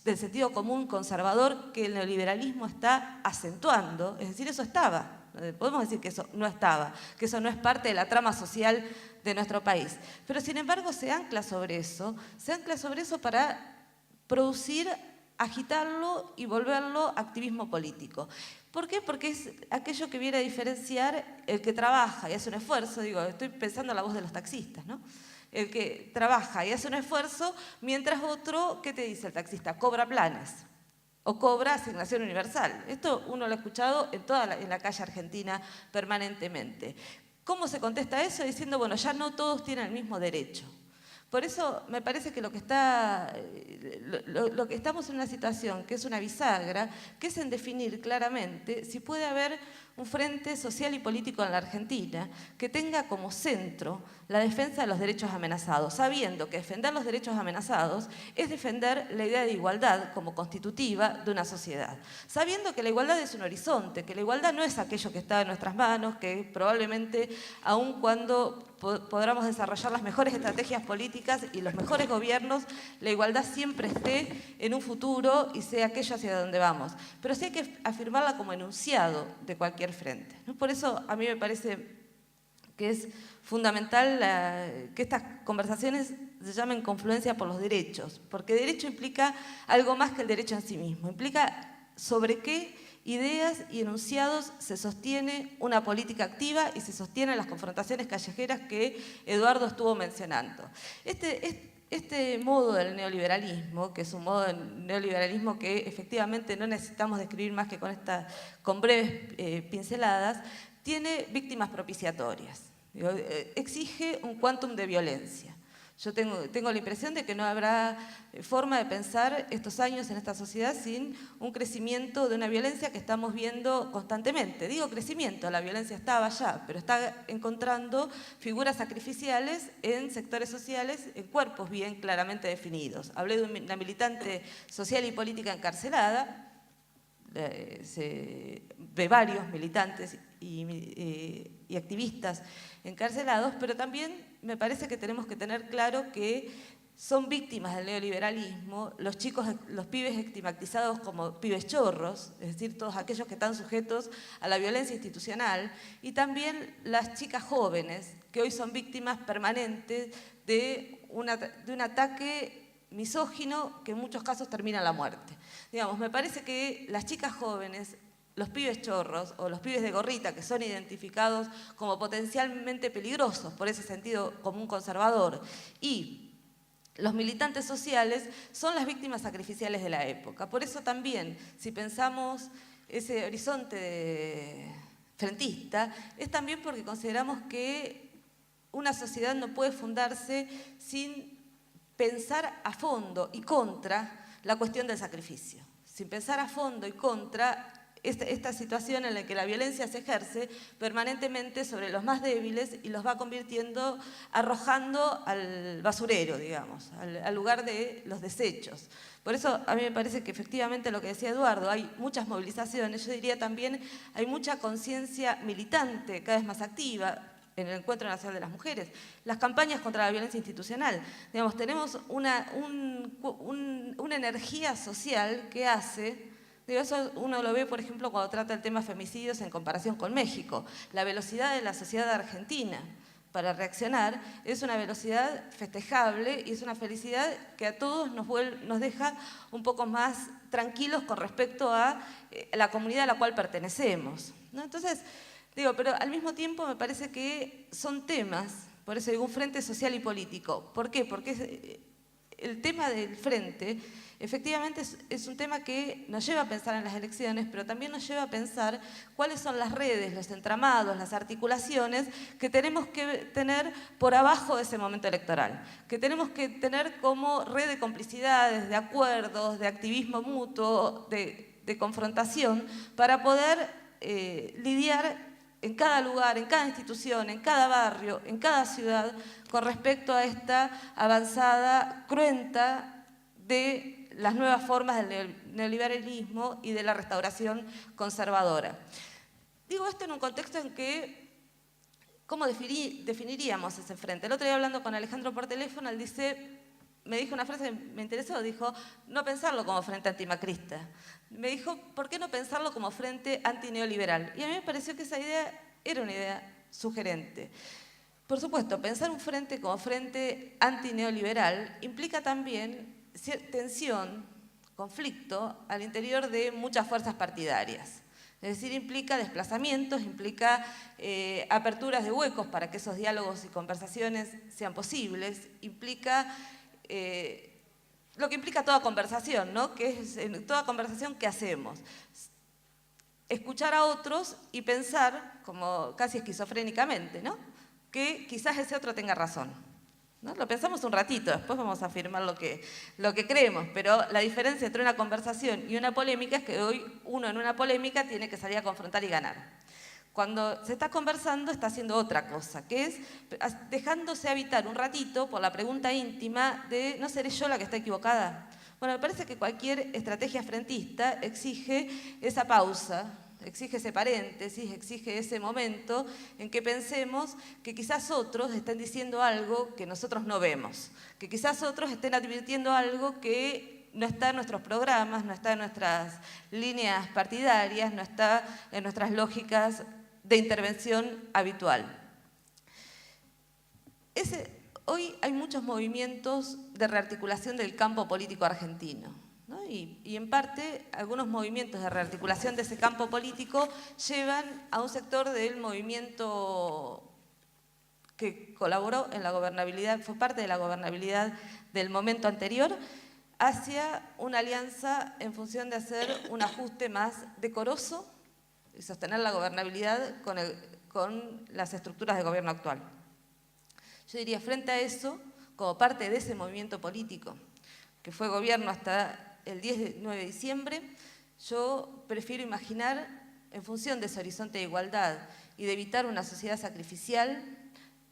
del sentido común conservador que el neoliberalismo está acentuando, es decir, eso estaba. Podemos decir que eso no estaba, que eso no es parte de la trama social de nuestro país. Pero sin embargo se ancla sobre eso para producir, agitarlo y volverlo activismo político. ¿Por qué? Porque es aquello que viene a diferenciar el que trabaja y hace un esfuerzo, digo, estoy pensando en la voz de los taxistas, ¿no? El que trabaja y hace un esfuerzo, mientras otro, ¿qué te dice el taxista? Cobra planes. O cobra asignación universal. Esto uno lo ha escuchado en la calle argentina permanentemente. ¿Cómo se contesta eso? Diciendo, bueno, ya no todos tienen el mismo derecho. Por eso me parece que lo que estamos en una situación que es una bisagra, que es en definir claramente si puede haber un frente social y político en la Argentina que tenga como centro la defensa de los derechos amenazados, sabiendo que defender los derechos amenazados es defender la idea de igualdad como constitutiva de una sociedad, sabiendo que la igualdad es un horizonte, que la igualdad no es aquello que está en nuestras manos, que probablemente aun cuando podamos desarrollar las mejores estrategias políticas y los mejores gobiernos, la igualdad siempre esté en un futuro y sea aquello hacia donde vamos. Pero sí hay que afirmarla como enunciado de cualquier frente, ¿no? Por eso a mí me parece que es fundamental que estas conversaciones se llamen confluencia por los derechos, porque derecho implica algo más que el derecho en sí mismo, implica sobre qué ideas y enunciados se sostiene una política activa y se sostienen las confrontaciones callejeras que Eduardo estuvo mencionando. Este modo del neoliberalismo, que es un modo del neoliberalismo que efectivamente no necesitamos describir más que con breves pinceladas, tiene víctimas propiciatorias. Exige un quantum de violencia. Yo tengo la impresión de que no habrá forma de pensar estos años en esta sociedad sin un crecimiento de una violencia que estamos viendo constantemente. Digo crecimiento, la violencia estaba ya, pero está encontrando figuras sacrificiales en sectores sociales, en cuerpos bien claramente definidos. Hablé de una militante social y política encarcelada, de varios militantes y activistas encarcelados, pero también me parece que tenemos que tener claro que son víctimas del neoliberalismo los pibes estigmatizados como pibes chorros, es decir, todos aquellos que están sujetos a la violencia institucional, y también las chicas jóvenes que hoy son víctimas permanentes de un ataque misógino que en muchos casos termina en la muerte. Digamos, me parece que las chicas jóvenes, los pibes chorros o los pibes de gorrita que son identificados como potencialmente peligrosos por ese sentido común conservador y los militantes sociales son las víctimas sacrificiales de la época. Por eso también, si pensamos ese horizonte frentista, es también porque consideramos que una sociedad no puede fundarse sin pensar a fondo y contra la cuestión del sacrificio. Sin pensar a fondo y contra esta situación en la que la violencia se ejerce permanentemente sobre los más débiles y los va convirtiendo, arrojando al basurero, digamos, al lugar de los desechos. Por eso a mí me parece que efectivamente lo que decía Eduardo, hay muchas movilizaciones, yo diría también hay mucha conciencia militante cada vez más activa en el Encuentro Nacional de las Mujeres, las campañas contra la violencia institucional. Digamos, tenemos una energía social que hace... Digo, eso uno lo ve, por ejemplo, cuando trata el tema femicidios en comparación con México. La velocidad de la sociedad argentina para reaccionar es una velocidad festejable y es una felicidad que a todos nos deja un poco más tranquilos con respecto a la comunidad a la cual pertenecemos, ¿no? Entonces, digo, pero al mismo tiempo me parece que son temas, por eso digo un frente social y político. ¿Por qué? Porque el tema del frente efectivamente es un tema que nos lleva a pensar en las elecciones, pero también nos lleva a pensar cuáles son las redes, los entramados, las articulaciones que tenemos que tener por abajo de ese momento electoral, que tenemos que tener como red de complicidades, de acuerdos, de activismo mutuo, de confrontación, para poder lidiar en cada lugar, en cada institución, en cada barrio, en cada ciudad, con respecto a esta avanzada cruenta de las nuevas formas del neoliberalismo y de la restauración conservadora. Digo esto en un contexto en que, ¿cómo definiríamos ese frente? El otro día hablando con Alejandro por teléfono, él me dijo una frase que me interesó, dijo, no pensarlo como frente antimacrista. Me dijo, ¿por qué no pensarlo como frente antineoliberal? Y a mí me pareció que esa idea era una idea sugerente. Por supuesto, pensar un frente como frente antineoliberal implica también tensión, conflicto al interior de muchas fuerzas partidarias. Es decir, implica desplazamientos, implica aperturas de huecos para que esos diálogos y conversaciones sean posibles, implica lo que implica toda conversación, ¿no? Que es en toda conversación, ¿qué hacemos? Escuchar a otros y pensar, como casi esquizofrénicamente, ¿no? Que quizás ese otro tenga razón, ¿no? Lo pensamos un ratito, después vamos a afirmar lo que creemos, pero la diferencia entre una conversación y una polémica es que hoy uno en una polémica tiene que salir a confrontar y ganar. Cuando se está conversando está haciendo otra cosa, que es dejándose habitar un ratito por la pregunta íntima de ¿no seré yo la que está equivocada? Bueno, me parece que cualquier estrategia frentista exige esa pausa, exige ese paréntesis, exige ese momento en que pensemos que quizás otros estén diciendo algo que nosotros no vemos, que quizás otros estén advirtiendo algo que no está en nuestros programas, no está en nuestras líneas partidarias, no está en nuestras lógicas de intervención habitual. Hoy hay muchos movimientos de rearticulación del campo político argentino, ¿no? Y en parte algunos movimientos de rearticulación de ese campo político llevan a un sector del movimiento que colaboró en la gobernabilidad, fue parte de la gobernabilidad del momento anterior, hacia una alianza en función de hacer un ajuste más decoroso y sostener la gobernabilidad con las estructuras de gobierno actual. Yo diría, frente a eso, como parte de ese movimiento político, que fue gobierno hasta el 19 de diciembre, yo prefiero imaginar, en función de ese horizonte de igualdad y de evitar una sociedad sacrificial,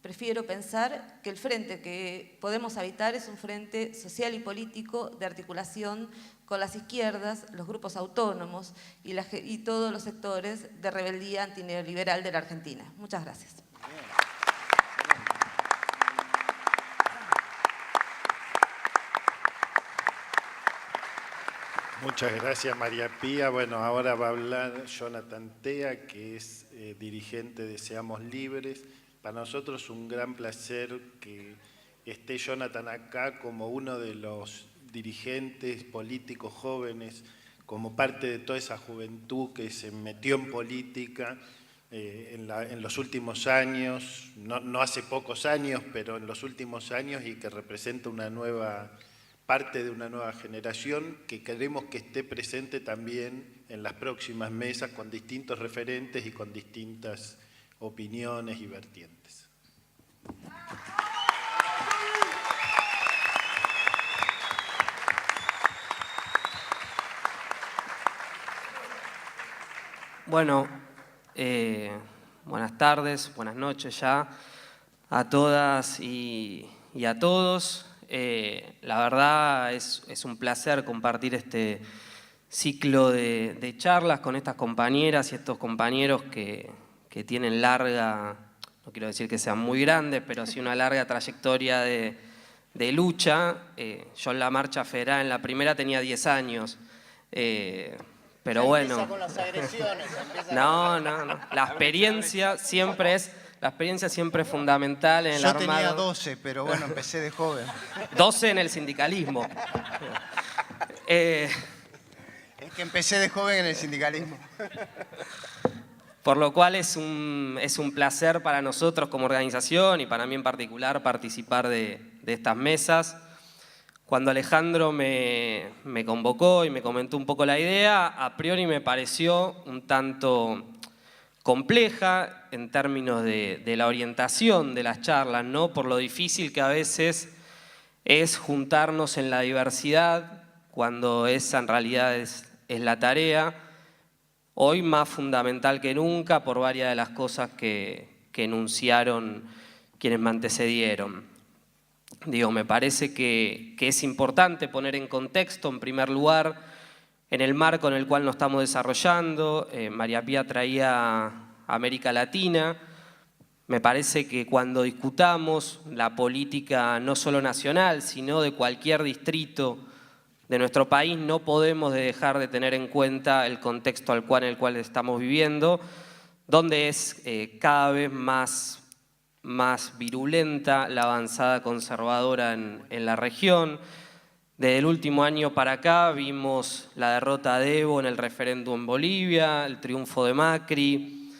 prefiero pensar que el frente que podemos habitar es un frente social y político de articulación con las izquierdas, los grupos autónomos y todos los sectores de rebeldía antineoliberal de la Argentina. Muchas gracias. Muchas gracias, María Pía. Bueno, ahora va a hablar Jonathan Tea, que es dirigente de Seamos Libres. Para nosotros es un gran placer que esté Jonathan acá como uno de los dirigentes políticos jóvenes, como parte de toda esa juventud que se metió en política en los últimos años, no hace pocos años, pero en los últimos años, y que representa parte de una nueva generación que queremos que esté presente también en las próximas mesas con distintos referentes y con distintas opiniones y vertientes. Bueno, buenas tardes, buenas noches ya a todas y a todos. La verdad es un placer compartir este ciclo de charlas con estas compañeras y estos compañeros que tienen larga, no quiero decir que sean muy grandes, pero sí una larga trayectoria de lucha. Yo en la marcha federal, en la primera tenía 10 años, pero bueno. Empieza con las agresiones. No. La experiencia siempre es fundamental en el armado. Yo tenía 12, pero bueno, empecé de joven. 12 en el sindicalismo. Es que empecé de joven en el sindicalismo. Por lo cual es un placer para nosotros como organización y para mí en particular participar de estas mesas. Cuando Alejandro me convocó y me comentó un poco la idea, a priori me pareció un tanto compleja en términos de la orientación de las charlas, ¿no? Por lo difícil que a veces es juntarnos en la diversidad, cuando esa en realidad es la tarea. Hoy más fundamental que nunca por varias de las cosas que enunciaron quienes me antecedieron. Digo, me parece que es importante poner en contexto, en primer lugar, en el marco en el cual nos estamos desarrollando. María Pía traía América Latina. Me parece que cuando discutamos la política no solo nacional, sino de cualquier distrito de nuestro país, no podemos dejar de tener en cuenta el contexto en el cual estamos viviendo, donde es cada vez más virulenta la avanzada conservadora en la región. Desde el último año para acá vimos la derrota de Evo en el referéndum en Bolivia, el triunfo de Macri,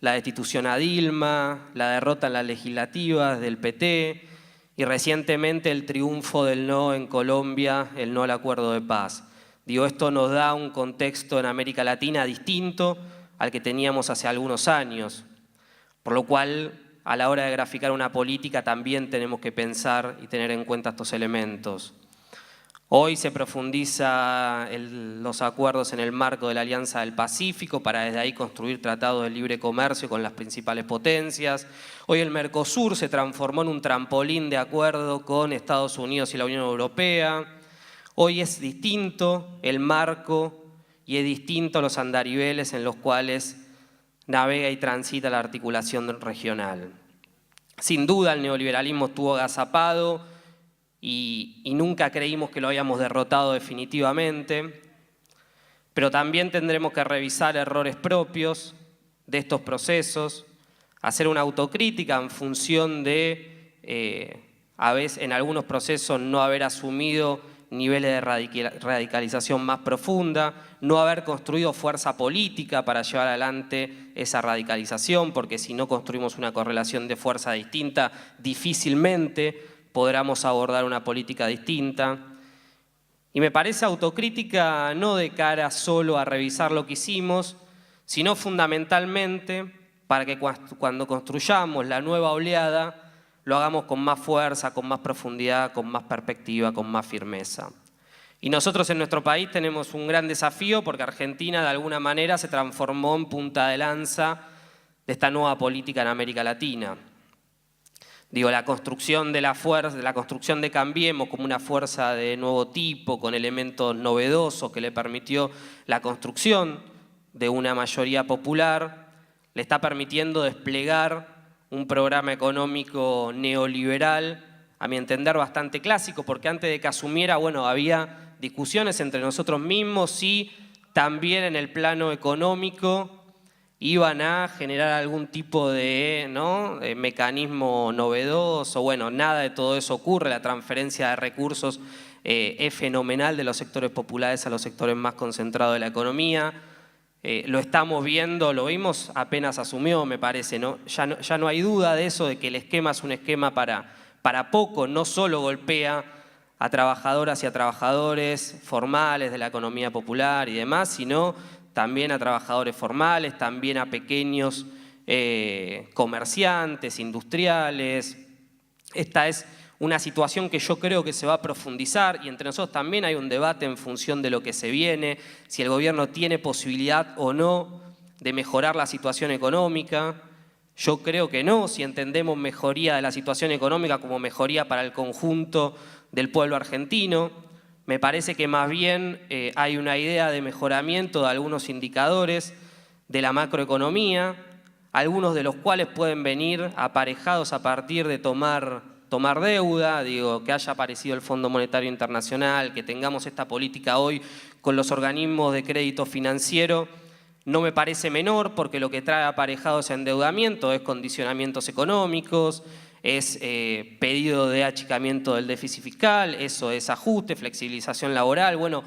la destitución a Dilma, la derrota en las legislativas del PT y recientemente el triunfo del no en Colombia, el no al acuerdo de paz. Digo, esto nos da un contexto en América Latina distinto al que teníamos hace algunos años, por lo cual a la hora de graficar una política también tenemos que pensar y tener en cuenta estos elementos. Hoy se profundiza los acuerdos en el marco de la Alianza del Pacífico para desde ahí construir tratados de libre comercio con las principales potencias. Hoy el Mercosur se transformó en un trampolín de acuerdo con Estados Unidos y la Unión Europea. Hoy es distinto el marco y es distinto los andariveles en los cuales navega y transita la articulación regional. Sin duda el neoliberalismo estuvo agazapado y nunca creímos que lo habíamos derrotado definitivamente, pero también tendremos que revisar errores propios de estos procesos, hacer una autocrítica en función de, a veces en algunos procesos, no haber asumido niveles de radicalización más profunda, no haber construido fuerza política para llevar adelante esa radicalización, porque si no construimos una correlación de fuerza distinta, difícilmente podremos abordar una política distinta. Y me parece autocrítica no de cara solo a revisar lo que hicimos, sino fundamentalmente para que cuando construyamos la nueva oleada lo hagamos con más fuerza, con más profundidad, con más perspectiva, con más firmeza. Y nosotros en nuestro país tenemos un gran desafío porque Argentina de alguna manera se transformó en punta de lanza de esta nueva política en América Latina. Digo, la construcción de la fuerza, la construcción de Cambiemos como una fuerza de nuevo tipo, con elementos novedosos que le permitió la construcción de una mayoría popular, le está permitiendo desplegar un programa económico neoliberal, a mi entender bastante clásico, porque antes de que asumiera, bueno, había discusiones entre nosotros mismos y también en el plano económico iban a generar algún tipo de mecanismo novedoso. Bueno, nada de todo eso ocurre, la transferencia de recursos es fenomenal de los sectores populares a los sectores más concentrados de la economía. Lo estamos viendo, lo vimos apenas asumió, me parece, ¿no? Ya no hay duda de eso, de que el esquema es un esquema para poco, no solo golpea a trabajadoras y a trabajadores formales de la economía popular y demás, sino también a trabajadores formales, también a pequeños comerciantes, industriales. Esta es una situación que yo creo que se va a profundizar y entre nosotros también hay un debate en función de lo que se viene, si el gobierno tiene posibilidad o no de mejorar la situación económica. Yo creo que no, si entendemos mejoría de la situación económica como mejoría para el conjunto del pueblo argentino. Me parece que más bien hay una idea de mejoramiento de algunos indicadores de la macroeconomía, algunos de los cuales pueden venir aparejados a partir de tomar deuda, digo, que haya aparecido el Fondo Monetario Internacional, que tengamos esta política hoy con los organismos de crédito financiero. No me parece menor porque lo que trae aparejado ese endeudamiento es condicionamientos económicos, es pedido de achicamiento del déficit fiscal, eso es ajuste, flexibilización laboral. Bueno,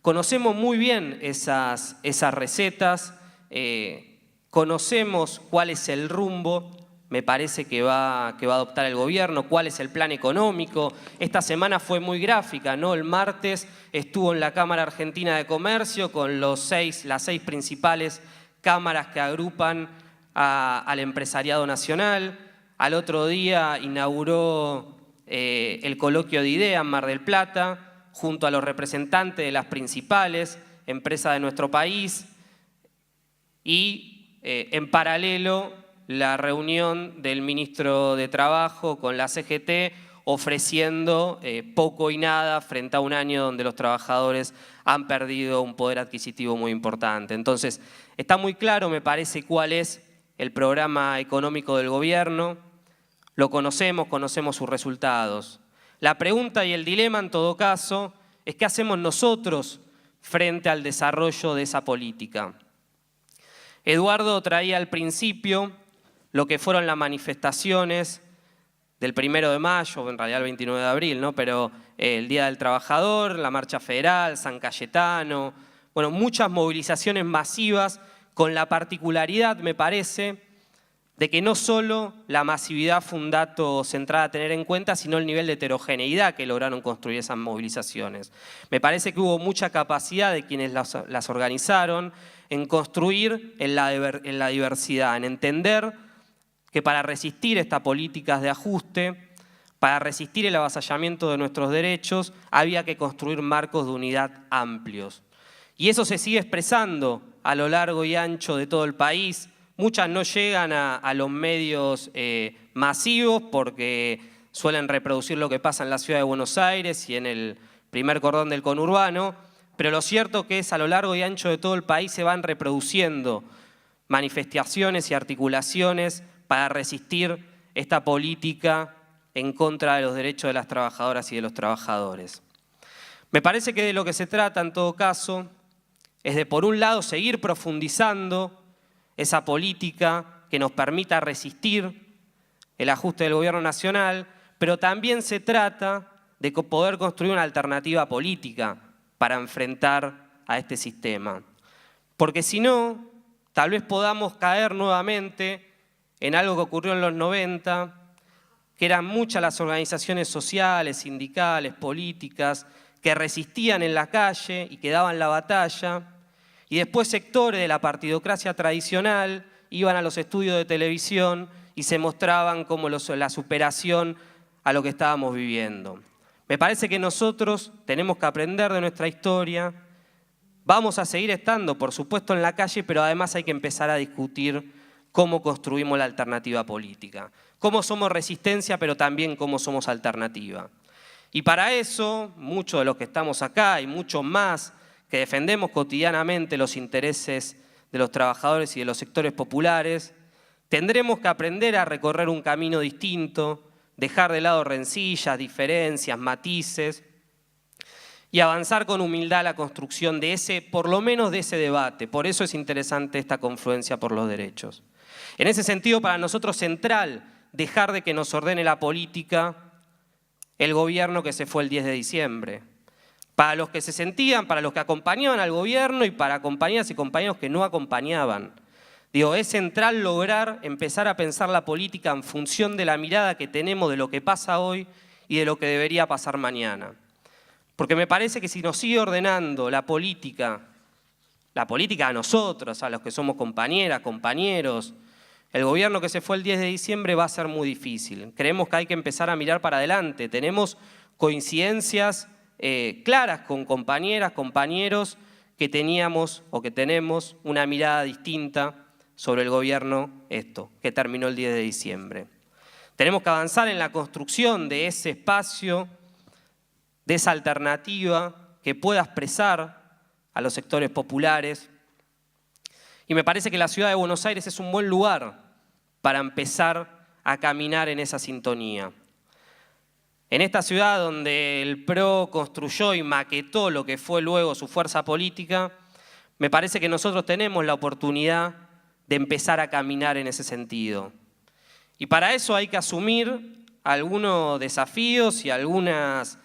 conocemos muy bien esas recetas, conocemos cuál es el rumbo, me parece que va a adoptar el gobierno, cuál es el plan económico. Esta semana fue muy gráfica, ¿no? El martes estuvo en la Cámara Argentina de Comercio con las seis principales cámaras que agrupan al empresariado nacional. Al otro día inauguró el coloquio de ideas en Mar del Plata, junto a los representantes de las principales empresas de nuestro país. Y en paralelo, la reunión del ministro de Trabajo con la CGT ofreciendo poco y nada frente a un año donde los trabajadores han perdido un poder adquisitivo muy importante. Entonces, está muy claro, me parece, cuál es el programa económico del gobierno. Lo conocemos sus resultados. La pregunta y el dilema, en todo caso, es qué hacemos nosotros frente al desarrollo de esa política. Eduardo traía al principio lo que fueron las manifestaciones del 1 de mayo, en realidad el 29 de abril, ¿no? Pero el Día del Trabajador, la Marcha Federal, San Cayetano, bueno, muchas movilizaciones masivas con la particularidad, me parece, de que no solo la masividad fue un dato central a tener en cuenta, sino el nivel de heterogeneidad que lograron construir esas movilizaciones. Me parece que hubo mucha capacidad de quienes las organizaron en construir en la diversidad, en entender que para resistir estas políticas de ajuste, para resistir el avasallamiento de nuestros derechos, había que construir marcos de unidad amplios. Y eso se sigue expresando a lo largo y ancho de todo el país. Muchas no llegan a los medios masivos porque suelen reproducir lo que pasa en la ciudad de Buenos Aires y en el primer cordón del conurbano, pero lo cierto que es a lo largo y ancho de todo el país se van reproduciendo manifestaciones y articulaciones para resistir esta política en contra de los derechos de las trabajadoras y de los trabajadores. Me parece que de lo que se trata, en todo caso, es de, por un lado, seguir profundizando esa política que nos permita resistir el ajuste del gobierno nacional, pero también se trata de poder construir una alternativa política para enfrentar a este sistema. Porque si no, tal vez podamos caer nuevamente en algo que ocurrió en los 90, que eran muchas las organizaciones sociales, sindicales, políticas, que resistían en la calle y que daban la batalla, y después sectores de la partidocracia tradicional iban a los estudios de televisión y se mostraban como la superación a lo que estábamos viviendo. Me parece que nosotros tenemos que aprender de nuestra historia, vamos a seguir estando, por supuesto, en la calle, pero además hay que empezar a discutir cómo construimos la alternativa política, cómo somos resistencia, pero también cómo somos alternativa. Y para eso, muchos de los que estamos acá y muchos más que defendemos cotidianamente los intereses de los trabajadores y de los sectores populares, tendremos que aprender a recorrer un camino distinto, dejar de lado rencillas, diferencias, matices y avanzar con humildad la construcción de por lo menos de ese debate. Por eso es interesante esta confluencia por los derechos. En ese sentido, para nosotros central dejar de que nos ordene la política el gobierno que se fue el 10 de diciembre. Para los que se sentían, para los que acompañaban al gobierno y para compañeras y compañeros que no acompañaban. Digo, es central lograr empezar a pensar la política en función de la mirada que tenemos de lo que pasa hoy y de lo que debería pasar mañana. Porque me parece que si nos sigue ordenando la política a nosotros, a los que somos compañeras, compañeros, el gobierno que se fue el 10 de diciembre va a ser muy difícil. Creemos que hay que empezar a mirar para adelante. Tenemos coincidencias claras con compañeras, compañeros que teníamos o que tenemos una mirada distinta sobre el gobierno que terminó el 10 de diciembre. Tenemos que avanzar en la construcción de ese espacio, de esa alternativa que pueda expresar a los sectores populares. Y me parece que la ciudad de Buenos Aires es un buen lugar para empezar a caminar en esa sintonía. En esta ciudad donde el PRO construyó y maquetó lo que fue luego su fuerza política, me parece que nosotros tenemos la oportunidad de empezar a caminar en ese sentido. Y para eso hay que asumir algunos desafíos y algunos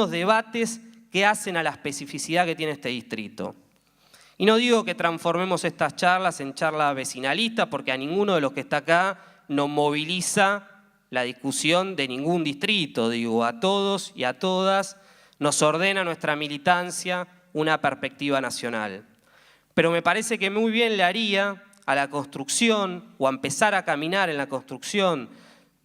debates que hacen a la especificidad que tiene este distrito. Y no digo que transformemos estas charlas en charlas vecinalistas, porque a ninguno de los que está acá nos moviliza la discusión de ningún distrito. Digo, a todos y a todas nos ordena nuestra militancia una perspectiva nacional. Pero me parece que muy bien le haría a la construcción o a empezar a caminar en la construcción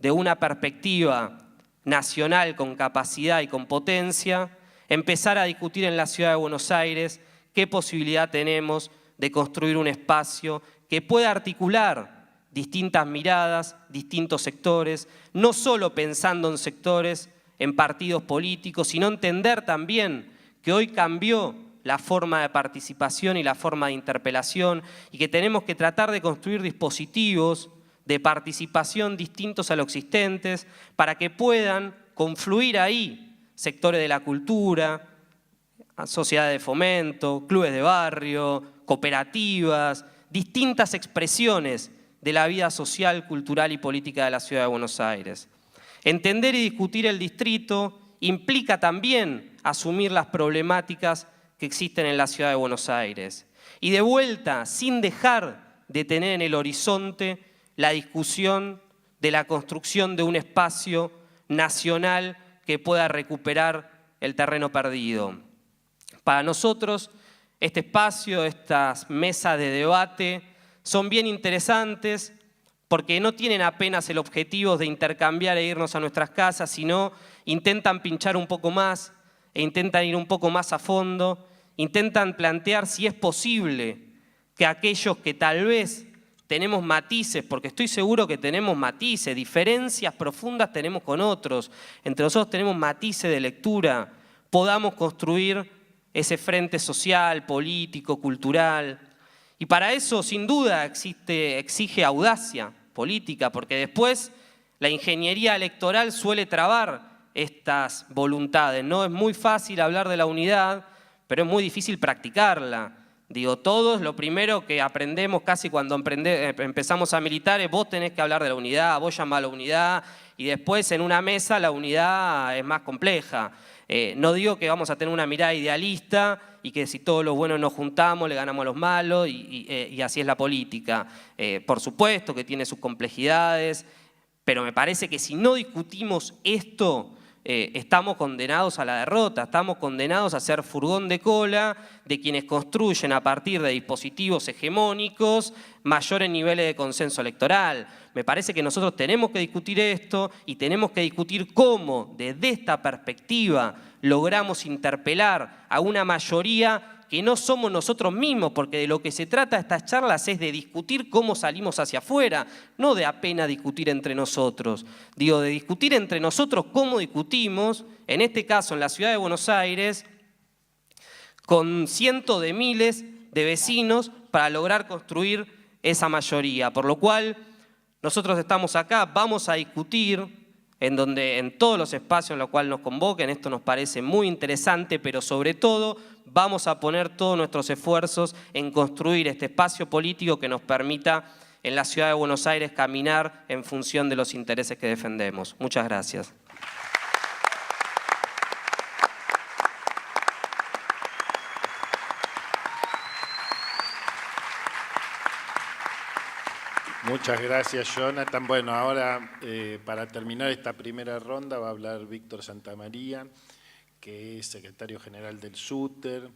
de una perspectiva nacional con capacidad y con potencia, empezar a discutir en la ciudad de Buenos Aires qué posibilidad tenemos de construir un espacio que pueda articular distintas miradas, distintos sectores, no solo pensando en sectores, en partidos políticos, sino entender también que hoy cambió la forma de participación y la forma de interpelación y que tenemos que tratar de construir dispositivos de participación distintos a los existentes para que puedan confluir ahí sectores de la cultura, sociedades de fomento, clubes de barrio, cooperativas, distintas expresiones de la vida social, cultural y política de la ciudad de Buenos Aires. Entender y discutir el distrito implica también asumir las problemáticas que existen en la ciudad de Buenos Aires. Y de vuelta, sin dejar de tener en el horizonte la discusión de la construcción de un espacio nacional que pueda recuperar el terreno perdido. Para nosotros, este espacio, estas mesas de debate, son bien interesantes porque no tienen apenas el objetivo de intercambiar e irnos a nuestras casas, sino intentan pinchar un poco más e intentan ir un poco más a fondo, intentan plantear si es posible que aquellos que tal vez tenemos matices, porque estoy seguro que tenemos matices, diferencias profundas tenemos con otros, entre nosotros tenemos matices de lectura, podamos construir ese frente social, político, cultural. Y para eso, sin duda, exige audacia política, porque después la ingeniería electoral suele trabar estas voluntades, ¿no? Es muy fácil hablar de la unidad, pero es muy difícil practicarla. Digo, todos lo primero que aprendemos casi cuando empezamos a militar es vos tenés que hablar de la unidad, vos llamás a la unidad, y después en una mesa la unidad es más compleja. No digo que vamos a tener una mirada idealista y que si todos los buenos nos juntamos le ganamos a los malos y así es la política. Por supuesto que tiene sus complejidades, pero me parece que si no discutimos esto, estamos condenados a la derrota, estamos condenados a ser furgón de cola de quienes construyen a partir de dispositivos hegemónicos mayores niveles de consenso electoral. Me parece que nosotros tenemos que discutir esto y tenemos que discutir cómo desde esta perspectiva logramos interpelar a una mayoría que no somos nosotros mismos, porque de lo que se trata estas charlas es de discutir cómo salimos hacia afuera, no de apenas discutir entre nosotros. Digo, de discutir entre nosotros cómo discutimos, en este caso en la ciudad de Buenos Aires, con cientos de miles de vecinos para lograr construir esa mayoría. Por lo cual, nosotros estamos acá, vamos a discutir en todos los espacios en los cuales nos convoquen, esto nos parece muy interesante, pero sobre todo vamos a poner todos nuestros esfuerzos en construir este espacio político que nos permita en la ciudad de Buenos Aires caminar en función de los intereses que defendemos. Muchas gracias. Muchas gracias, Jonathan. Bueno, ahora para terminar esta primera ronda va a hablar Víctor Santamaría, que es secretario general del SUTER,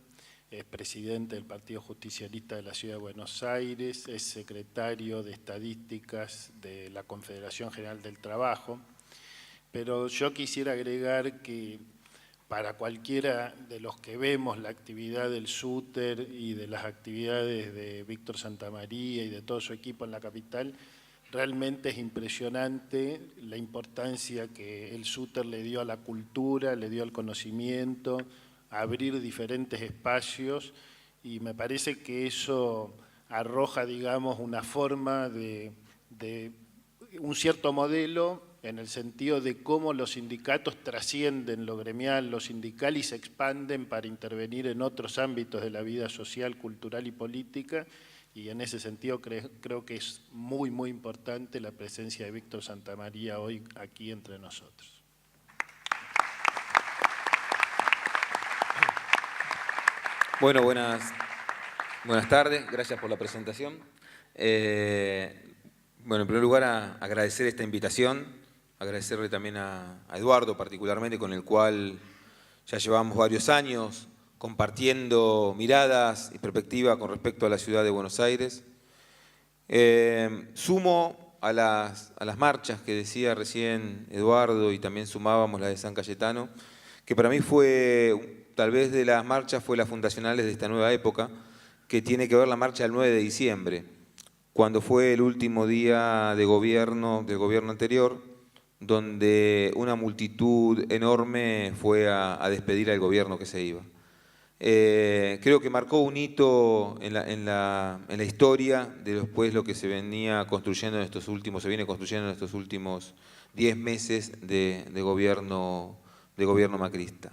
es presidente del Partido Justicialista de la Ciudad de Buenos Aires, es secretario de Estadísticas de la Confederación General del Trabajo. Pero yo quisiera agregar que para cualquiera de los que vemos la actividad del SUTER y de las actividades de Víctor Santamaría y de todo su equipo en la capital, realmente es impresionante la importancia que el SUTER le dio a la cultura, le dio al conocimiento, a abrir diferentes espacios, y me parece que eso arroja, digamos, una forma de un cierto modelo en el sentido de cómo los sindicatos trascienden lo gremial, lo sindical, y se expanden para intervenir en otros ámbitos de la vida social, cultural y política, y en ese sentido creo que es muy, muy importante la presencia de Víctor Santamaría hoy aquí entre nosotros. Bueno, buenas tardes, gracias por la presentación. Bueno, en primer lugar, agradecer esta invitación, agradecerle también a Eduardo particularmente, con el cual ya llevamos varios años compartiendo miradas y perspectivas con respecto a la ciudad de Buenos Aires. Sumo a las marchas que decía recién Eduardo, y también sumábamos la de San Cayetano, que para mí fue, tal vez de las marchas, fue las fundacionales de esta nueva época, que tiene que ver la marcha del 9 de diciembre, cuando fue el último día de gobierno del gobierno anterior, donde una multitud enorme fue a despedir al gobierno que se iba. Creo que marcó un hito en la historia de después lo que se venía construyendo en estos últimos, se viene construyendo en estos últimos 10 meses de gobierno macrista.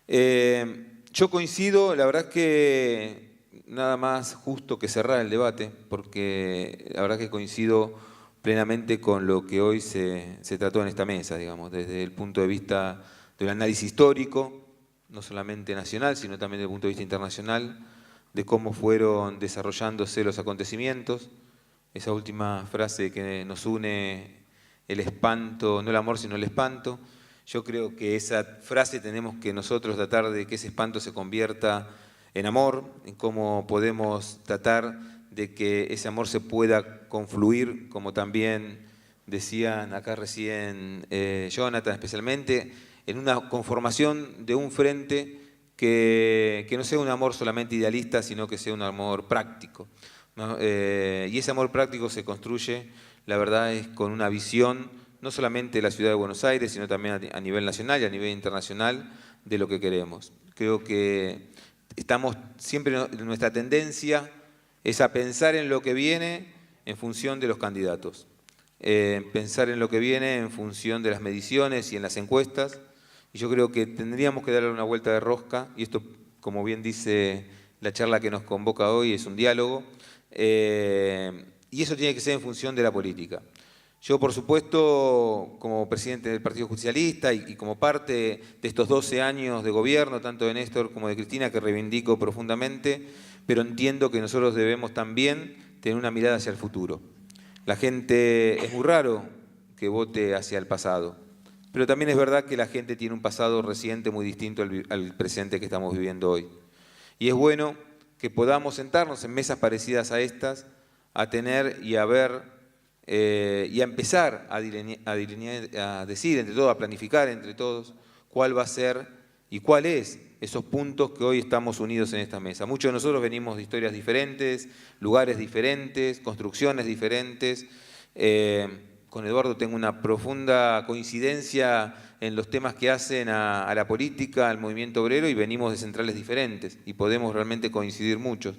Yo coincido, la verdad es que nada más justo que cerrar el debate, porque la verdad que coincido plenamente con lo que hoy se trató en esta mesa, digamos, desde el punto de vista del análisis histórico, no solamente nacional, sino también desde el punto de vista internacional, de cómo fueron desarrollándose los acontecimientos. Esa última frase que nos une, el espanto, no el amor, sino el espanto. Yo creo que esa frase tenemos que nosotros tratar de que ese espanto se convierta en amor, en cómo podemos tratar de que ese amor se pueda confluir, como también decían acá recién Jonathan especialmente, en una conformación de un frente que no sea un amor solamente idealista, sino que sea un amor práctico, ¿no? Y ese amor práctico se construye, la verdad, es con una visión, no solamente de la ciudad de Buenos Aires, sino también a nivel nacional y a nivel internacional, de lo que queremos. Creo que estamos siempre, nuestra tendencia es a pensar en lo que viene en función de los candidatos, pensar en lo que viene en función de las mediciones y en las encuestas, y yo creo que tendríamos que darle una vuelta de rosca, y esto, como bien dice la charla que nos convoca hoy, es un diálogo, y eso tiene que ser en función de la política. Yo, por supuesto, como presidente del Partido Justicialista y como parte de estos 12 años de gobierno, tanto de Néstor como de Cristina, que reivindico profundamente, pero entiendo que nosotros debemos también tener una mirada hacia el futuro. La gente, es muy raro que vote hacia el pasado, pero también es verdad que la gente tiene un pasado reciente muy distinto al presente que estamos viviendo hoy. Y es bueno que podamos sentarnos en mesas parecidas a estas, a tener y a ver y a empezar a decir entre todos, a planificar entre todos cuál va a ser y cuál es esos puntos que hoy estamos unidos en esta mesa. Muchos de nosotros venimos de historias diferentes, lugares diferentes, construcciones diferentes. Con Eduardo tengo una profunda coincidencia en los temas que hacen a la política, al movimiento obrero, y venimos de centrales diferentes y podemos realmente coincidir muchos.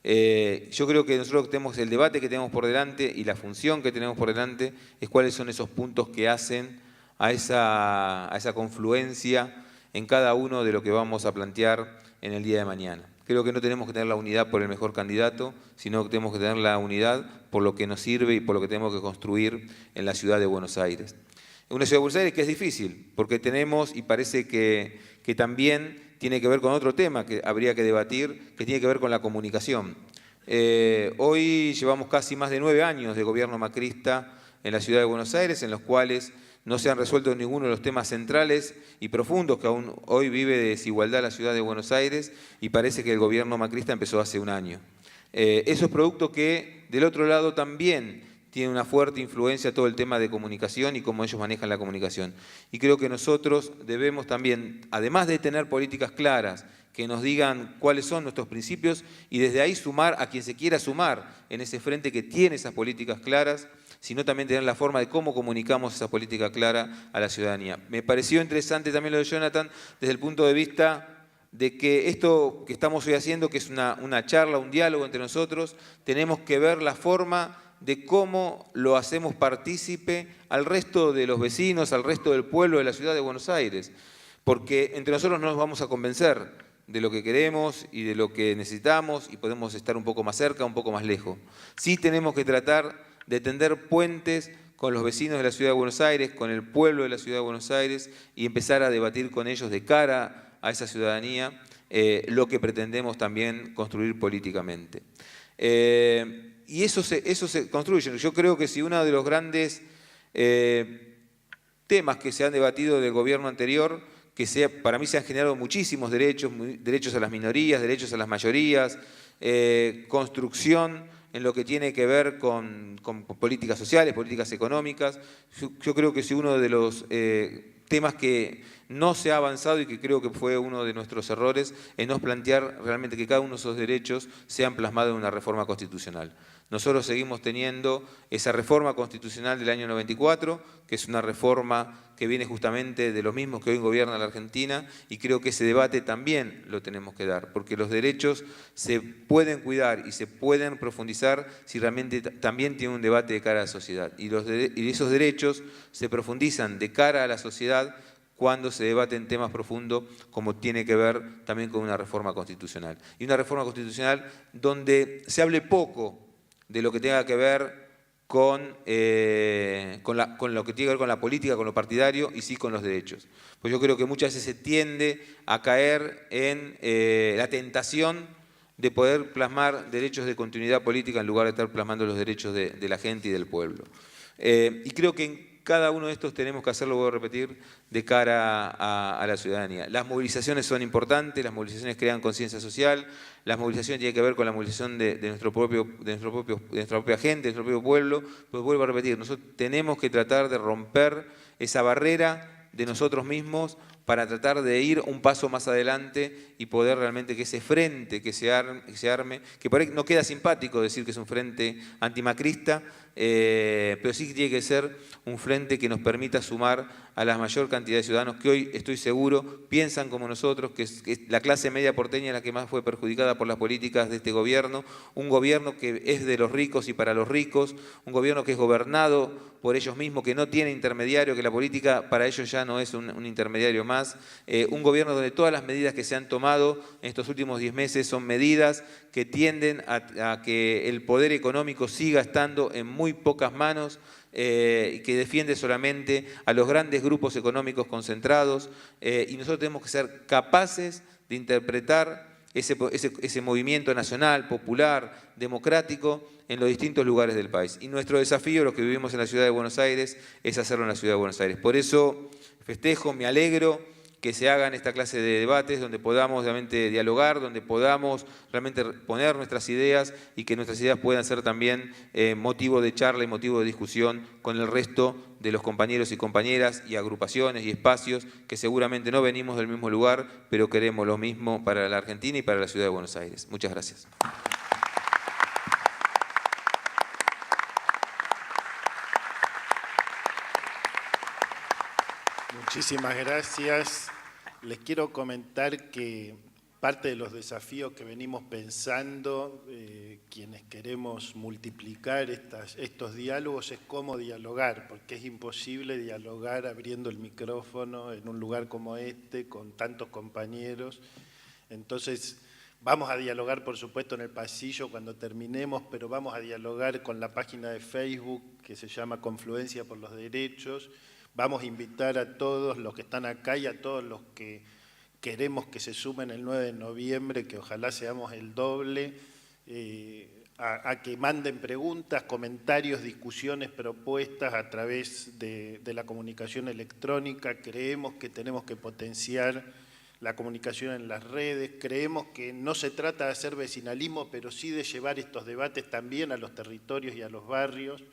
Yo creo que nosotros tenemos el debate que tenemos por delante y la función que tenemos por delante es cuáles son esos puntos que hacen a esa confluencia en cada uno de lo que vamos a plantear en el día de mañana. Creo que no tenemos que tener la unidad por el mejor candidato, sino que tenemos que tener la unidad por lo que nos sirve y por lo que tenemos que construir en la ciudad de Buenos Aires. Una ciudad de Buenos Aires que es difícil, porque tenemos, y parece que también tiene que ver con otro tema que habría que debatir, que tiene que ver con la comunicación. Hoy llevamos casi más de 9 años de gobierno macrista en la ciudad de Buenos Aires, en los cuales no se han resuelto ninguno de los temas centrales y profundos que aún hoy vive de desigualdad la ciudad de Buenos Aires, y parece que el gobierno macrista empezó hace un año. Eso es producto que, del otro lado, también tiene una fuerte influencia todo el tema de comunicación y cómo ellos manejan la comunicación. Y creo que nosotros debemos también, además de tener políticas claras, que nos digan cuáles son nuestros principios y desde ahí sumar a quien se quiera sumar en ese frente que tiene esas políticas claras, sino también tener la forma de cómo comunicamos esa política clara a la ciudadanía. Me pareció interesante también lo de Jonathan desde el punto de vista de que esto que estamos hoy haciendo, que es una charla, un diálogo entre nosotros, tenemos que ver la forma de cómo lo hacemos partícipe al resto de los vecinos, al resto del pueblo de la ciudad de Buenos Aires, porque entre nosotros no nos vamos a convencer de lo que queremos y de lo que necesitamos y podemos estar un poco más cerca, un poco más lejos. Sí tenemos que tratar de tender puentes con los vecinos de la ciudad de Buenos Aires, con el pueblo de la ciudad de Buenos Aires y empezar a debatir con ellos de cara a esa ciudadanía lo que pretendemos también construir políticamente. Y eso se construye. Yo creo que si uno de los grandes temas que se han debatido del gobierno anterior, para mí se han generado muchísimos derechos, derechos a las minorías, derechos a las mayorías, construcción en lo que tiene que ver con políticas sociales, políticas económicas. Yo creo que si uno de los temas que no se ha avanzado y que creo que fue uno de nuestros errores es no plantear realmente que cada uno de esos derechos sean plasmados en una reforma constitucional. Nosotros seguimos teniendo esa reforma constitucional del año 94, que es una reforma que viene justamente de los mismos que hoy gobiernan la Argentina, y creo que ese debate también lo tenemos que dar, porque los derechos se pueden cuidar y se pueden profundizar si realmente también tiene un debate de cara a la sociedad. Y esos derechos se profundizan de cara a la sociedad cuando se debaten temas profundos como tiene que ver también con una reforma constitucional. Y una reforma constitucional donde se hable poco de lo que tenga que ver con lo que tiene que ver con la política, con lo partidario y sí con los derechos. Pues yo creo que muchas veces se tiende a caer en la tentación de poder plasmar derechos de continuidad política en lugar de estar plasmando los derechos de la gente y del pueblo. Y creo que en cada uno de estos tenemos que hacerlo, voy a repetir, de cara a la ciudadanía. Las movilizaciones son importantes, las movilizaciones crean conciencia social, las movilizaciones tienen que ver con la movilización de nuestra propia gente, de nuestro propio pueblo, pues vuelvo a repetir, nosotros tenemos que tratar de romper esa barrera de nosotros mismos para tratar de ir un paso más adelante y poder realmente que ese frente que se arme, que por ahí no queda simpático decir que es un frente antimacrista, pero sí que tiene que ser un frente que nos permita sumar a la mayor cantidad de ciudadanos que hoy, estoy seguro, piensan como nosotros, que la clase media porteña es la que más fue perjudicada por las políticas de este gobierno, un gobierno que es de los ricos y para los ricos, un gobierno que es gobernado por ellos mismos, que no tiene intermediario, que la política para ellos ya no es un intermediario más, un gobierno donde todas las medidas que se han tomado en estos últimos 10 meses son medidas que tienden a que el poder económico siga estando en muy pocas manos, y que defiende solamente a los grandes grupos económicos concentrados, y nosotros tenemos que ser capaces de interpretar ese movimiento nacional, popular, democrático en los distintos lugares del país. Y nuestro desafío, los que vivimos en la ciudad de Buenos Aires, es hacerlo en la ciudad de Buenos Aires. Por eso festejo, me alegro que se hagan esta clase de debates donde podamos realmente dialogar, donde podamos realmente poner nuestras ideas y que nuestras ideas puedan ser también motivo de charla y motivo de discusión con el resto de los compañeros y compañeras y agrupaciones y espacios que seguramente no venimos del mismo lugar, pero queremos lo mismo para la Argentina y para la ciudad de Buenos Aires. Muchas gracias. Muchísimas gracias. Les quiero comentar que parte de los desafíos que venimos pensando, quienes queremos multiplicar estos diálogos, es cómo dialogar, porque es imposible dialogar abriendo el micrófono en un lugar como este, con tantos compañeros. Entonces, vamos a dialogar, por supuesto, en el pasillo cuando terminemos, pero vamos a dialogar con la página de Facebook que se llama Confluencia por los Derechos. Vamos a invitar a todos los que están acá y a todos los que queremos que se sumen el 9 de noviembre, que ojalá seamos el doble, a que manden preguntas, comentarios, discusiones, propuestas a través de la comunicación electrónica. Creemos que tenemos que potenciar la comunicación en las redes, creemos que no se trata de hacer vecinalismo, pero sí de llevar estos debates también a los territorios y a los barrios,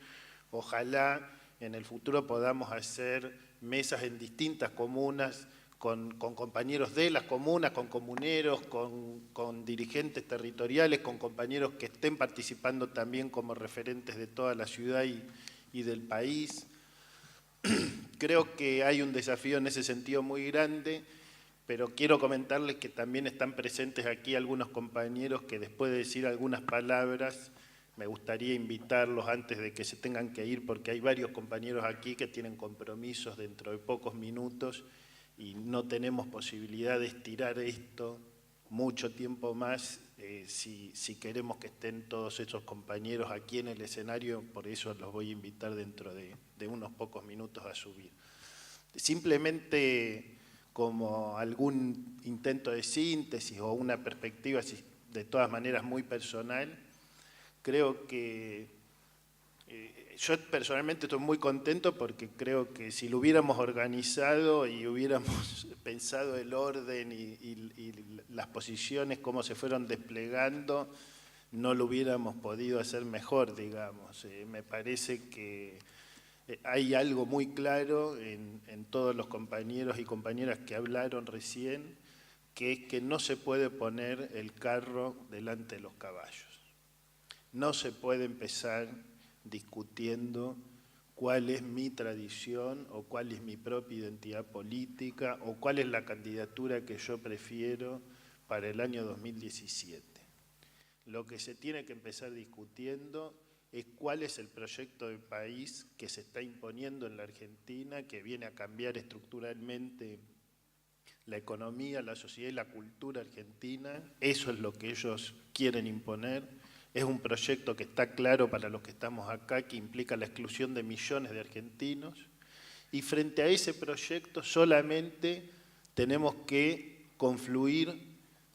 Ojalá en el futuro podamos hacer mesas en distintas comunas, con compañeros de las comunas, con comuneros, con dirigentes territoriales, con compañeros que estén participando también como referentes de toda la ciudad y del país. Creo que hay un desafío en ese sentido muy grande, pero quiero comentarles que también están presentes aquí algunos compañeros que después de decir algunas palabras, me gustaría invitarlos antes de que se tengan que ir, porque hay varios compañeros aquí que tienen compromisos dentro de pocos minutos y no tenemos posibilidad de estirar esto mucho tiempo más si queremos que estén todos esos compañeros aquí en el escenario, por eso los voy a invitar dentro de unos pocos minutos a subir. Simplemente como algún intento de síntesis o una perspectiva de todas maneras muy personal, creo que yo personalmente estoy muy contento porque creo que si lo hubiéramos organizado y hubiéramos pensado el orden y las posiciones, cómo se fueron desplegando, no lo hubiéramos podido hacer mejor, digamos. Me parece que hay algo muy claro en todos los compañeros y compañeras que hablaron recién, que es que no se puede poner el carro delante de los caballos. No se puede empezar discutiendo cuál es mi tradición o cuál es mi propia identidad política o cuál es la candidatura que yo prefiero para el año 2017. Lo que se tiene que empezar discutiendo es cuál es el proyecto de país que se está imponiendo en la Argentina, que viene a cambiar estructuralmente la economía, la sociedad y la cultura argentina. Eso es lo que ellos quieren imponer. Es un proyecto que está claro para los que estamos acá, que implica la exclusión de millones de argentinos. Y frente a ese proyecto solamente tenemos que confluir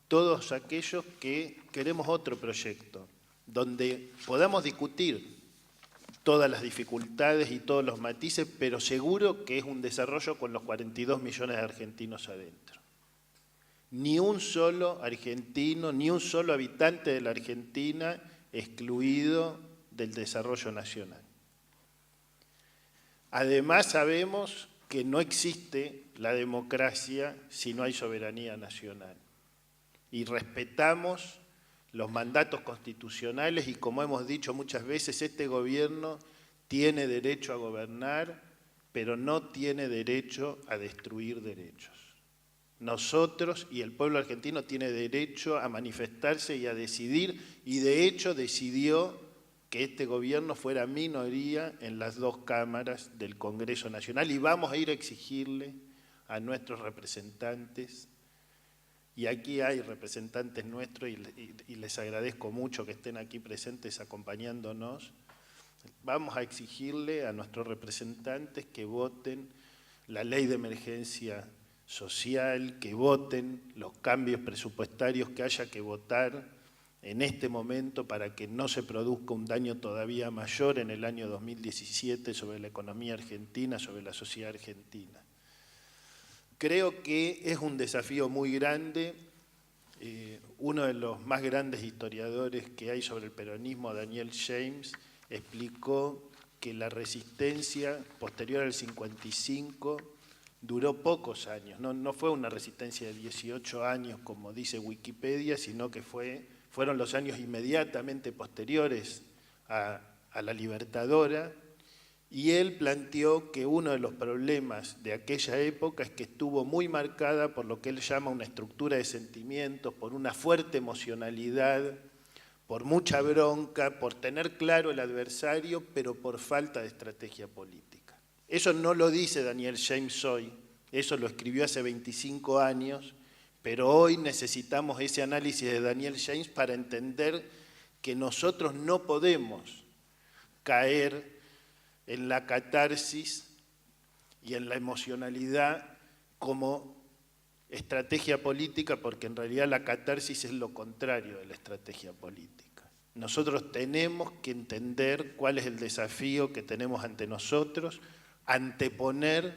todos aquellos que queremos otro proyecto, donde podamos discutir todas las dificultades y todos los matices, pero seguro que es un desarrollo con los 42 millones de argentinos adentro. Ni un solo argentino, ni un solo habitante de la Argentina excluido del desarrollo nacional. Además sabemos que no existe la democracia si no hay soberanía nacional. Y respetamos los mandatos constitucionales y, como hemos dicho muchas veces, este gobierno tiene derecho a gobernar, pero no tiene derecho a destruir derechos. Nosotros y el pueblo argentino tiene derecho a manifestarse y a decidir, y de hecho decidió que este gobierno fuera minoría en las dos cámaras del Congreso Nacional, y vamos a ir a exigirle a nuestros representantes, y aquí hay representantes nuestros y les agradezco mucho que estén aquí presentes acompañándonos, vamos a exigirle a nuestros representantes que voten la ley de emergencia social, que voten los cambios presupuestarios que haya que votar en este momento para que no se produzca un daño todavía mayor en el año 2017 sobre la economía argentina, sobre la sociedad argentina. Creo que es un desafío muy grande. Uno de los más grandes historiadores que hay sobre el peronismo, Daniel James, explicó que la resistencia posterior al 55 duró pocos años, no fue una resistencia de 18 años como dice Wikipedia, sino que fueron los años inmediatamente posteriores a la Libertadora, y él planteó que uno de los problemas de aquella época es que estuvo muy marcada por lo que él llama una estructura de sentimientos, por una fuerte emocionalidad, por mucha bronca, por tener claro el adversario, pero por falta de estrategia política. Eso no lo dice Daniel James hoy, eso lo escribió hace 25 años, pero hoy necesitamos ese análisis de Daniel James para entender que nosotros no podemos caer en la catarsis y en la emocionalidad como estrategia política, porque en realidad la catarsis es lo contrario de la estrategia política. Nosotros tenemos que entender cuál es el desafío que tenemos ante nosotros, anteponer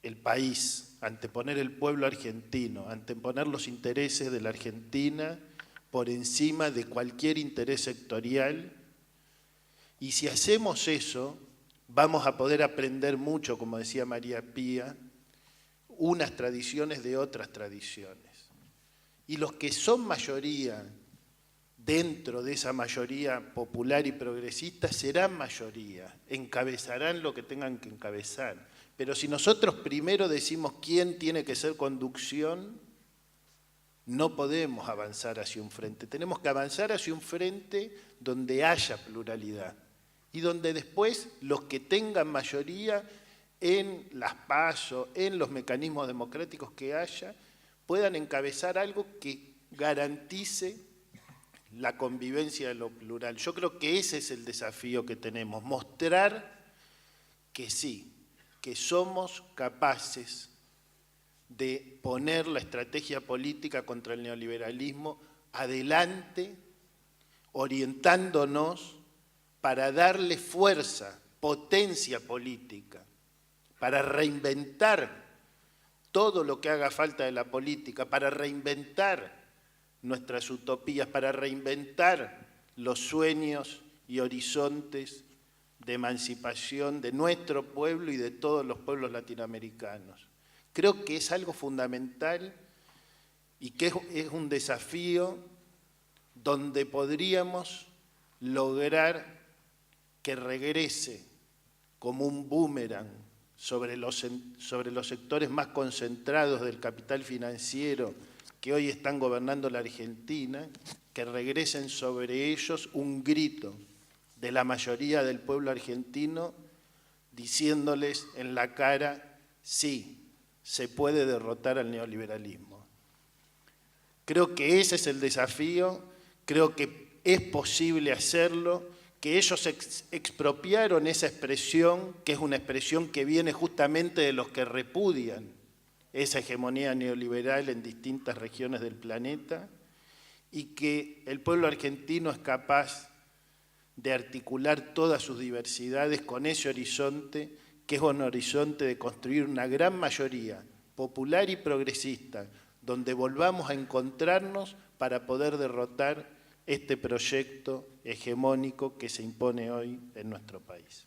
el país, anteponer el pueblo argentino, anteponer los intereses de la Argentina por encima de cualquier interés sectorial, Y si hacemos eso, vamos a poder aprender mucho, como decía María Pía, unas tradiciones de otras tradiciones. Y los que son mayoría dentro de esa mayoría popular y progresista serán mayoría, encabezarán lo que tengan que encabezar. Pero si nosotros primero decimos quién tiene que ser conducción, no podemos avanzar hacia un frente. Tenemos que avanzar hacia un frente donde haya pluralidad y donde después los que tengan mayoría en las PASO, en los mecanismos democráticos que haya, puedan encabezar algo que garantice la convivencia de lo plural. Yo creo que ese es el desafío que tenemos, mostrar que sí, que somos capaces de poner la estrategia política contra el neoliberalismo adelante, orientándonos para darle fuerza, potencia política, para reinventar todo lo que haga falta de la política, para reinventar nuestras utopías, para reinventar los sueños y horizontes de emancipación de nuestro pueblo y de todos los pueblos latinoamericanos. Creo que es algo fundamental y que es un desafío donde podríamos lograr que regrese como un boomerang sobre los sectores más concentrados del capital financiero que hoy están gobernando la Argentina, que regresen sobre ellos un grito de la mayoría del pueblo argentino diciéndoles en la cara, sí, se puede derrotar al neoliberalismo. Creo que ese es el desafío, creo que es posible hacerlo, que ellos expropiaron esa expresión, que es una expresión que viene justamente de los que repudian esa hegemonía neoliberal en distintas regiones del planeta, y que el pueblo argentino es capaz de articular todas sus diversidades con ese horizonte, que es un horizonte de construir una gran mayoría popular y progresista, donde volvamos a encontrarnos para poder derrotar este proyecto hegemónico que se impone hoy en nuestro país.